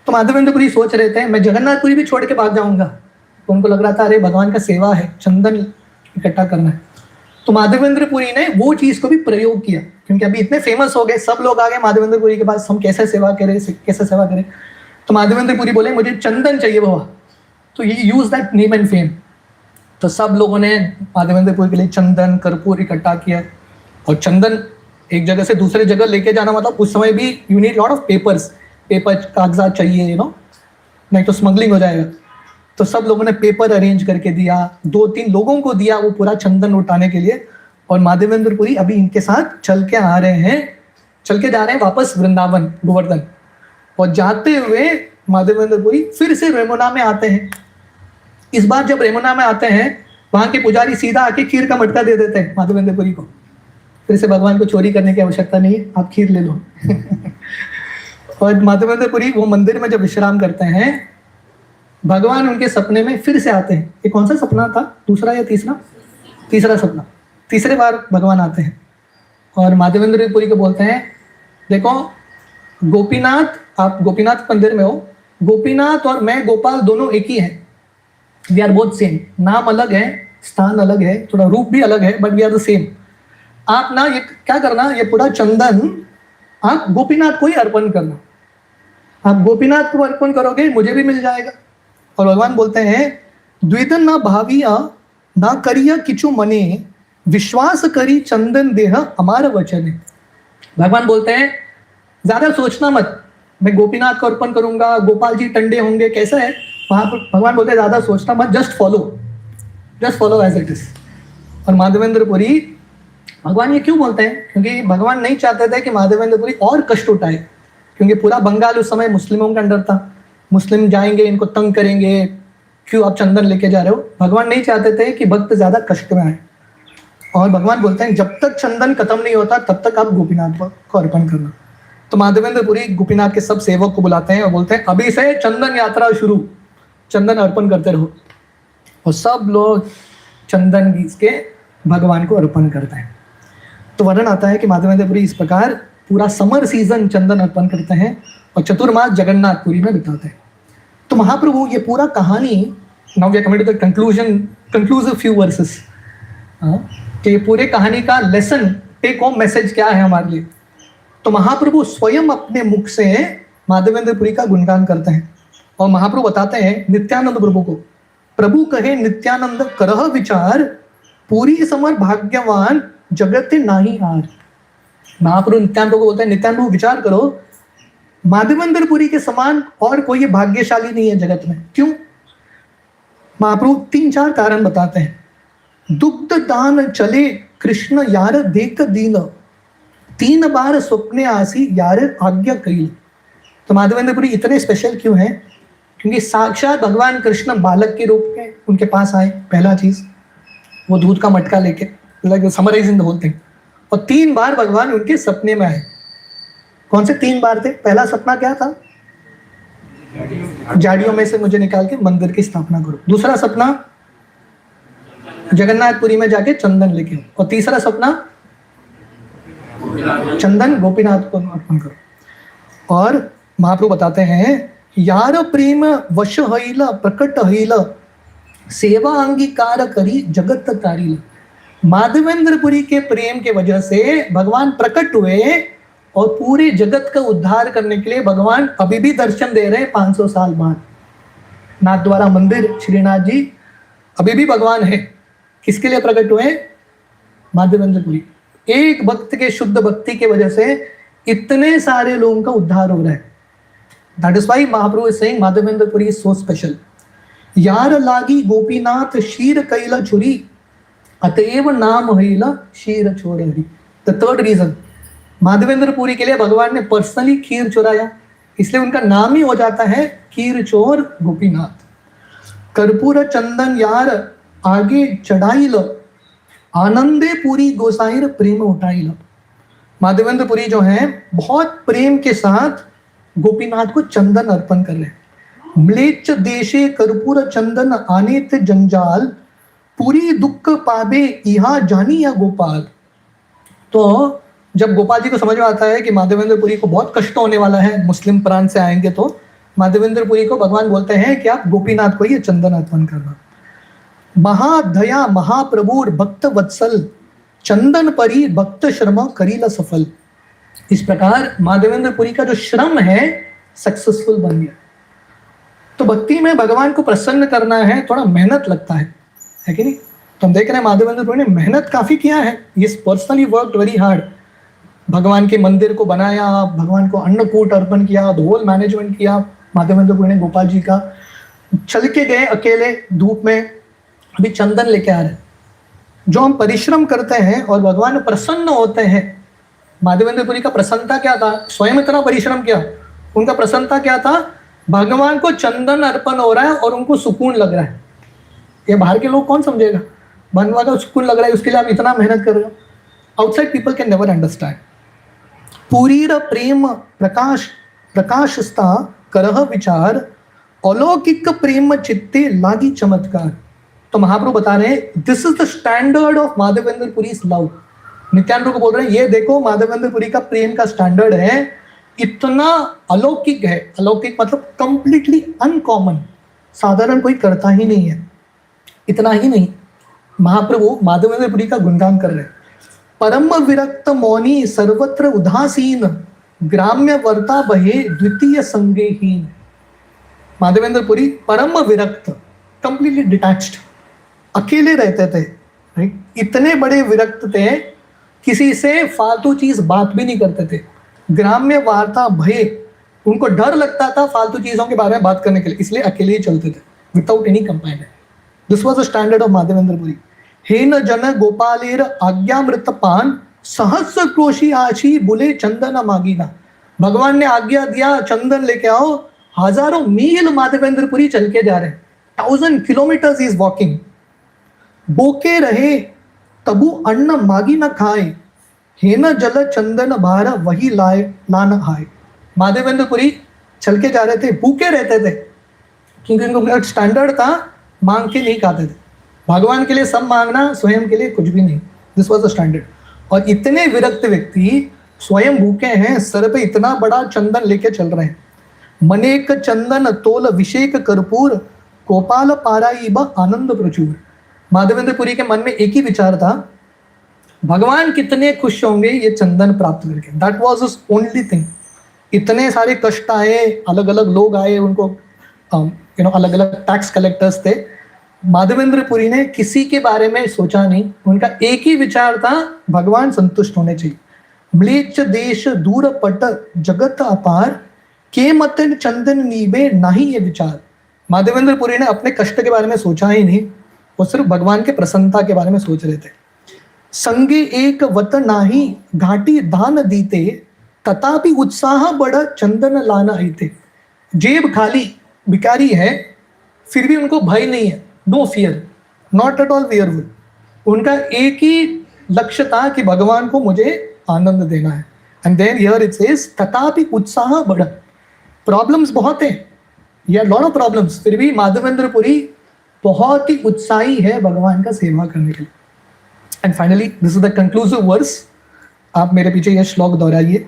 तो माधवेंद्रपुरी सोच रहे थे मैं जगन्नाथपुरी भी छोड़ के भाग जाऊंगा। तो उनको लग रहा था अरे भगवान का सेवा है, चंदन इकट्ठा करना है। तो माधवेंद्रपुरी ने वो चीज को भी प्रयोग किया, क्योंकि अभी इतने फेमस हो गए, सब लोग आ गए माधवेंद्रपुरी के पास, हम कैसे सेवा करें, कैसे सेवा करें। तो माधवेंद्रपुरी बोले मुझे चंदन चाहिए बाबा। तो ये use that name and fame. तो सब लोगों ने माधवेंद्रपुरी के लिए चंदन कर्पूर इकट्ठा किया। और चंदन एक जगह से दूसरे जगह लेके जाना, मतलब उस समय भी you need lot of papers, कागजात चाहिए, यू नो, नहीं तो स्मगलिंग हो जाएगा। तो सब लोगों ने पेपर अरेंज करके दिया, 2-3 लोगों को दिया वो पूरा चंदन उठाने के लिए। और माधवेंद्रपुरी अभी इनके साथ चल के आ रहे हैं, चल के जा रहे हैं वापस वृंदावन, गोवर्धन। और जाते हुए माधवेंद्रपुरी फिर से रेमुना में आते हैं। इस बार जब रेमुना में आते हैं, वहां के पुजारी सीधा आके खीर का मटका दे देते हैं माधवेंद्रपुरी को। फिर से भगवान को चोरी करने की आवश्यकता नहीं है, आप खीर ले लो। और माधवेंद्रपुरी वो मंदिर में जब विश्राम करते हैं, भगवान उनके सपने में फिर से आते हैं। ये कौन सा सपना था, दूसरा या तीसरा? तीसरा सपना। तीसरे बार भगवान आते हैं और माधवेंद्रपुरी को बोलते हैं, देखो गोपीनाथ, आप गोपीनाथ मंदिर में हो, गोपीनाथ और मैं गोपाल दोनों एक ही हैं। We are both same. नाम अलग है, स्थान अलग है, थोड़ा रूप भी अलग है, but we are the same. आप ना ये क्या करना, ये पूरा चंदन आप गोपीनाथ को ही अर्पण करना। आप गोपीनाथ को अर्पण करोगे, मुझे भी मिल जाएगा। और भगवान बोलते हैं, द्विदन ना भाविया ना करिया किचु मने, विश्वास करी चंदन देह हमारा वचन है। भगवान बोलते हैं ज्यादा सोचना मत, मैं गोपीनाथ को अर्पण करूंगा, गोपाल जी टंडे होंगे, कैसा है वहां पर। भगवान बोलते हैं ज्यादा सोचना मत, just follow as it is. और माधवेंद्रपुरी, भगवान ये क्यों बोलते हैं? क्योंकि भगवान नहीं चाहते थे कि माधवेंद्रपुरी और कष्ट उठाए, क्योंकि पूरा बंगाल उस समय मुस्लिमों के अंडर था। मुस्लिम जाएंगे, इनको तंग करेंगे, क्यों आप चंदन लेके जा रहे हो। भगवान नहीं चाहते थे कि भक्त ज्यादा कष्ट में आए। और भगवान बोलते हैं जब तक चंदन खत्म नहीं होता तब तक आप गोपीनाथ को अर्पण करना। तो माधवेंद्रपुरी गोपीनाथ के सब सेवक को बुलाते हैं और बोलते हैं अभी से चंदन यात्रा शुरू, चंदन अर्पण करते रहो। और सब लोग चंदन घीस के भगवान को अर्पण करते हैं। तो वर्णन आता है कि माधवेंद्रपुरी इस प्रकार पूरा समर सीजन चंदन अर्पण करते हैं और चतुर्मास जगन्नाथपुरी में बिताते हैं। तो महाप्रभु ये पूरा कहानी, now we are coming to the conclusive few verses, कि ये पूरे कहानी का लेसन, टेक होम मैसेज क्या है हमारे लिए। तो महाप्रभु स्वयं अपने मुख से माधवेंद्रपुरी का गुणगान करते हैं और महाप्रभु बताते हैं नित्यानंद प्रभु को, प्रभु कहे नित्यानंद करह विचार, पूरी समर भाग्यवान जगत नाही आर। महाप्रभु नित्यानंद प्रभु को बोलते हैं नित्यानंद प्रभु विचार करो, माधवेंद्रपुरी के समान और कोई भाग्यशाली नहीं है जगत में। क्यों? महाप्रभु 3-4 कारण बताते हैं। दुग्ध दान चले कृष्ण यार देख दीन, 3 बार स्वप्ने आसी यार आज्ञा कईल। तो माधवेंद्रपुरी इतने स्पेशल क्यों हैं? क्योंकि साक्षात भगवान कृष्ण बालक के रूप में उनके पास आए। पहला चीज, वो दूध का मटका लेके, like summarising the whole thing. और 3 बार भगवान उनके सपने में आए। कौन से 3 बार थे? पहला सपना क्या था? झाड़ियों में से मुझे निकाल के मंदिर की स्थापना करो। दूसरा सपना, जगन्नाथपुरी में जाके चंदन लेके आओ। और तीसरा सपना, चंदन गोपीनाथ को अर्पण करो। और महाप्रभु बताते हैं, यार प्रेम वश हईल प्रकट हईल सेवा अंगीकार करी जगत तारील। माधवेंद्रपुरी के प्रेम के वजह से भगवान प्रकट हुए और पूरे जगत का उद्धार करने के लिए भगवान अभी भी दर्शन दे रहे हैं 500 साल बाद। नाथद्वारा मंदिर श्रीनाथ जी अभी भी भगवान है। किसके लिए प्रकट हुए? माधवेंद्रपुरी। एक भक्त के शुद्ध भक्ति के वजह से इतने सारे लोगों का उद्धार हो रहा है। That is why Mahaprabhu is saying Madhavendrapuri is so special. यार लागी गोपीनाथ शीर कैला छुरी अतएव नाम हईला शीर छोर Hari. The third reason, Madhavendrapuri के लिए भगवान ने पर्सनली खीर चुराया, इसलिए उनका नाम ही हो जाता है खीर चोर गोपीनाथ। कर्पूर चंदन यार आगे चढ़ाइल आनंदे पूरी गोसाईर प्रेम उठाइल। माधवेंद्रपुरी जो है बहुत प्रेम के साथ गोपीनाथ को चंदन अर्पण कर रहे हैं। म्लेच्छ देशे कर्पूर चंदन आने थे जंजाल पूरी दुख पाबे यहाँ जानी या गोपाल। तो जब गोपाल जी को समझ में आता है कि माधवेंद्रपुरी को बहुत कष्ट होने वाला है, मुस्लिम प्रांत से आएंगे, तो माधवेंद्रपुरी को भगवान बोलते हैं कि आप गोपीनाथ को ये चंदन अर्पण करना। महादया महाप्रभुर भक्त वत्सल चंदन परी भक्त श्रम करीला सफल। इस प्रकार माधवेंद्रपुरी का जो श्रम है सक्सेसफुल बन गया। तो भक्ति में भगवान को प्रसन्न करना है, थोड़ा मेहनत लगता है कि नहीं? तो हम देख रहे हैं माधवेंद्रपुरी ने मेहनत काफी किया है। ये पर्सनली वर्कड वेरी हार्ड। भगवान के मंदिर को बनाया, भगवान को अन्नकूट अर्पण किया, होल मैनेजमेंट किया माधवेंद्रपुरी ने गोपाल जी का। चल के गए अकेले धूप में, अभी चंदन लेके आ रहे। जो हम परिश्रम करते हैं और भगवान प्रसन्न होते हैं, माधवेंद्रपुरी का प्रसन्नता क्या था? स्वयं इतना परिश्रम किया, उनका प्रसन्नता क्या था? भगवान को चंदन अर्पण हो रहा है और उनको सुकून लग रहा है। ये बाहर के लोग कौन समझेगा? भगवान का सुकून लग रहा है, उसके लिए आप इतना मेहनत कर रहे हो। Outside people can never understand. पूरीर प्रेम प्रकाश प्रकाशस्ता करह विचार अलौकिक प्रेम चित्ते लागी चमत्कार। तो महाप्रभु बता रहे हैं this is the standard of Madhavendrapuri's love. Nityananda को बोल रहे हैं ये देखो माधवेंद्रपुरी का प्रेम का स्टैंडर्ड है, इतना अलौकिक है। अलौकिक मतलब कंप्लीटली अनकॉमन, साधारण कोई करता ही नहीं है। इतना ही नहीं, महाप्रभु माधवेंद्रपुरी का गुणगान कर रहे हैं। परम विरक्त मौनी सर्वत्र उदासीन ग्राम्य वर्ता बहे द्वितीय संगेहीन। माधवेंद्रपुरी परम विरक्त, कंप्लीटली डिटैच्ड, अकेले रहते थे, राइट? इतने बड़े विरक्त थे, किसी से फालतू चीज बात भी नहीं करते थे। ग्राम्य वार्ता भय, उनको डर लगता था फालतू चीजों के बारे में बात करने के लिए, इसलिए अकेले ही चलते थे without any companion. This was the standard of Madhavendrapuri. हेन जन गोपालेर आज्ञामृत पान सहस्र क्रोशी आशी बुले चंदन मागीना। भगवान ने आज्ञा दिया चंदन लेके आओ, हजारों मील माधवेंद्रपुरी चल के जा रहे हैं, 1000 किलोमीटर्स इज वॉकिंग। बोके रहे तबु अन्न मागी न खाए, हेन जल चंदन भार वही लाए लान आए। माधवेंद्रपुरी चल के जा रहे थे, भूखे रहते थे, क्योंकि उनका स्टैंडर्ड था मांग के नहीं खाते थे। भगवान के लिए सब मांगना, स्वयं के लिए कुछ भी नहीं। This was the standard. और इतने विरक्त व्यक्ति स्वयं भूखे हैं, सर पे इतना बड़ा चंदन लेके चल रहे हैं। मनेक चंदन तोल विषेक कर्पूर गोपाल पाराइब आनंद प्रचुर। माधवेंद्रपुरी के मन में एक ही विचार था, भगवान कितने खुश होंगे ये चंदन प्राप्त करके। That was his only thing. इतने सारे कष्ट आए, अलग अलग लोग आए, उनको अलग अलग टैक्स कलेक्टर्स थे। माधवेंद्रपुरी ने किसी के बारे में सोचा नहीं, उनका एक ही विचार था, भगवान संतुष्ट होने चाहिए। म्लेच्छ देश दूर पट जगत अपार के मतन चंदन नीबे नहीं ये विचार। माधवेंद्रपुरी ने अपने कष्ट के बारे में सोचा ही नहीं, वो सिर्फ भगवान के प्रसन्नता के बारे में सोच रहे थे। संगे एक वत नाही घाटी दान दीते तथापि उत्साह बड़ा चंदन लाना आते। जेब खाली, भिखारी है, फिर भी उनको भय नहीं है, no fear, not at all fearful. उनका एक ही लक्ष्य था कि भगवान को मुझे आनंद देना है। And then here it says तथापि उत्साह बड़ा। प्रॉब्लम्स बहुत हैं, ये लॉट ऑफ प्रॉब्लम्स, फिर भी माधवेंद्र पुरी बहुत ही उत्साही है भगवान का सेवा करने के लिए. And finally this is the conclusive verse. आप मेरे पीछे यह श्लोक दोहराइए.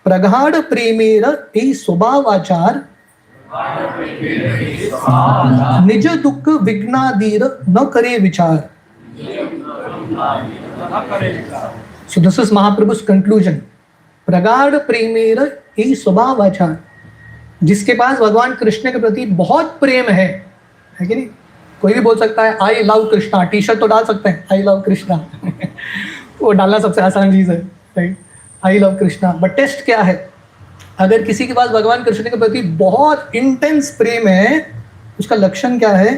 प्रगाढ़ प्रेमेर ए स्वभावाचार निज दुख विघ्नादीर न करे विचार. So this is Mahaprabhu's conclusion. प्रगाढ़ प्रेमेर ए स्वभावाचार, जिसके पास भगवान कृष्ण के प्रति बहुत प्रेम है कि नहीं. कोई भी बोल सकता है आई लव कृष्णा, टी शर्ट तो डाल सकते हैं आई लव कृष्णा वो डालना सबसे आसान चीज है, right. I love Krishna. But test क्या है? अगर किसी के पास भगवान कृष्ण के प्रति बहुत इंटेंस प्रेम है, उसका लक्षण क्या है?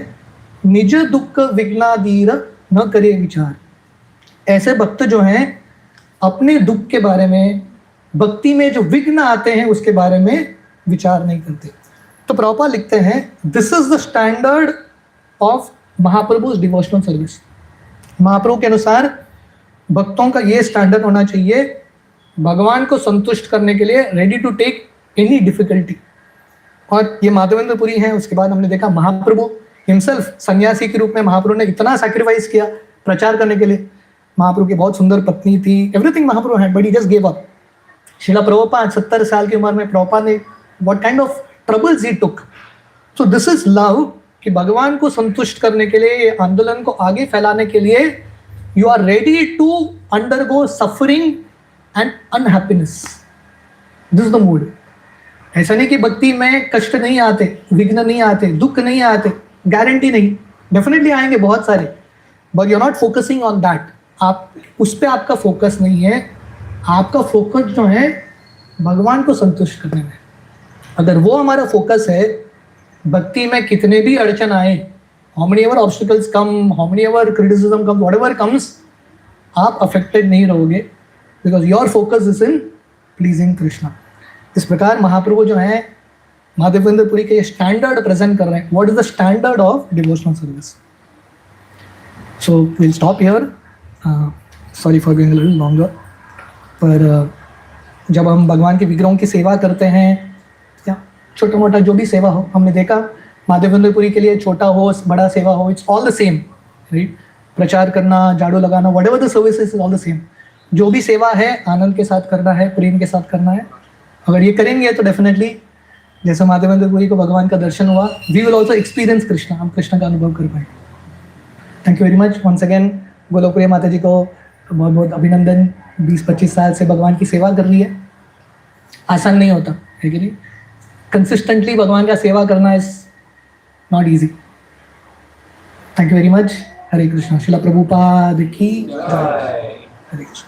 निज दुख विघ्नादीर न करे विचार. ऐसे भक्त जो हैं अपने दुख के बारे में, भक्ति में जो विघ्न आते हैं उसके बारे में विचार नहीं करते. तो प्रभुपाद लिखते हैं this is the standard of Mahaprabhu's devotional service. Mahaprabhu के अनुसार भक्तों का ये स्टैंडर्ड होना चाहिए, भगवान को संतुष्ट करने के लिए ready to take any difficulty. और ये माधवेंद्र पुरी हैं. उसके बाद हमने देखा महाप्रभु हिमसेल्फ सन्यासी के रूप में महाप्रभु ने इतना सैक्रिफाइस किया प्रचार करने के लिए. महाप्रभु की बहुत सुंदर पत्नी थी, everything Mahaprabhu had, but he just give up. Srila Prabhupada 70 साल की उम्र में प्रभुपाद ने what kind of troubles he took. So this is love, कि भगवान को संतुष्ट करने के लिए, आंदोलन को आगे फैलाने के लिए you are ready to undergo suffering and unhappiness. This is the mood. ऐसा नहीं कि भक्ति में कष्ट नहीं आते, विघ्न नहीं आते, दुख नहीं आते, गारंटी नहीं, डेफिनेटली आएंगे बहुत सारे, but you are not focusing on that. आप उस पर आपका फोकस नहीं है. आपका फोकस जो है भगवान को संतुष्ट करने में. अगर वो हमारा फोकस है, भक्ति में कितने भी अड़चन आए, how many ever obstacles come, how many ever criticism come, whatever comes, आप अफेक्टेड नहीं रहोगे, because your focus is in pleasing Krishna. इस प्रकार महाप्रभु जो है माधवेंद्र पुरी के स्टैंडर्ड प्रेजेंट कर रहे हैं. What is the standard of devotional service? So will stop here. Sorry for being a little longer. पर जब हम भगवान के विग्रहों की सेवा करते हैं या छोटा मोटा जो भी सेवा हो, हमने देखा माधवेंद्र पुरी के लिए छोटा हो बड़ा सेवा हो, it's all the same, right. प्रचार करना, झाड़ू लगाना, whatever the service is all the same. जो भी सेवा है आनंद के साथ करना है, प्रेम के साथ करना है. अगर ये करेंगे तो डेफिनेटली जैसे माधवेंद्र पुरी को भगवान का दर्शन हुआ, we will also experience Krishna, हम कृष्ण का अनुभव कर पाएंगे. Thank you very much once again. Golokpriya माता जी को बहुत बहुत अभिनंदन. 20-25 साल से भगवान की सेवा कर रही है. आसान नहीं होता है कि नहीं. कंसिस्टेंटली भगवान का सेवा करना is not easy. Thank you very much. Hare Krishna. Srila Prabhupada की जय. हरे कृष्ण.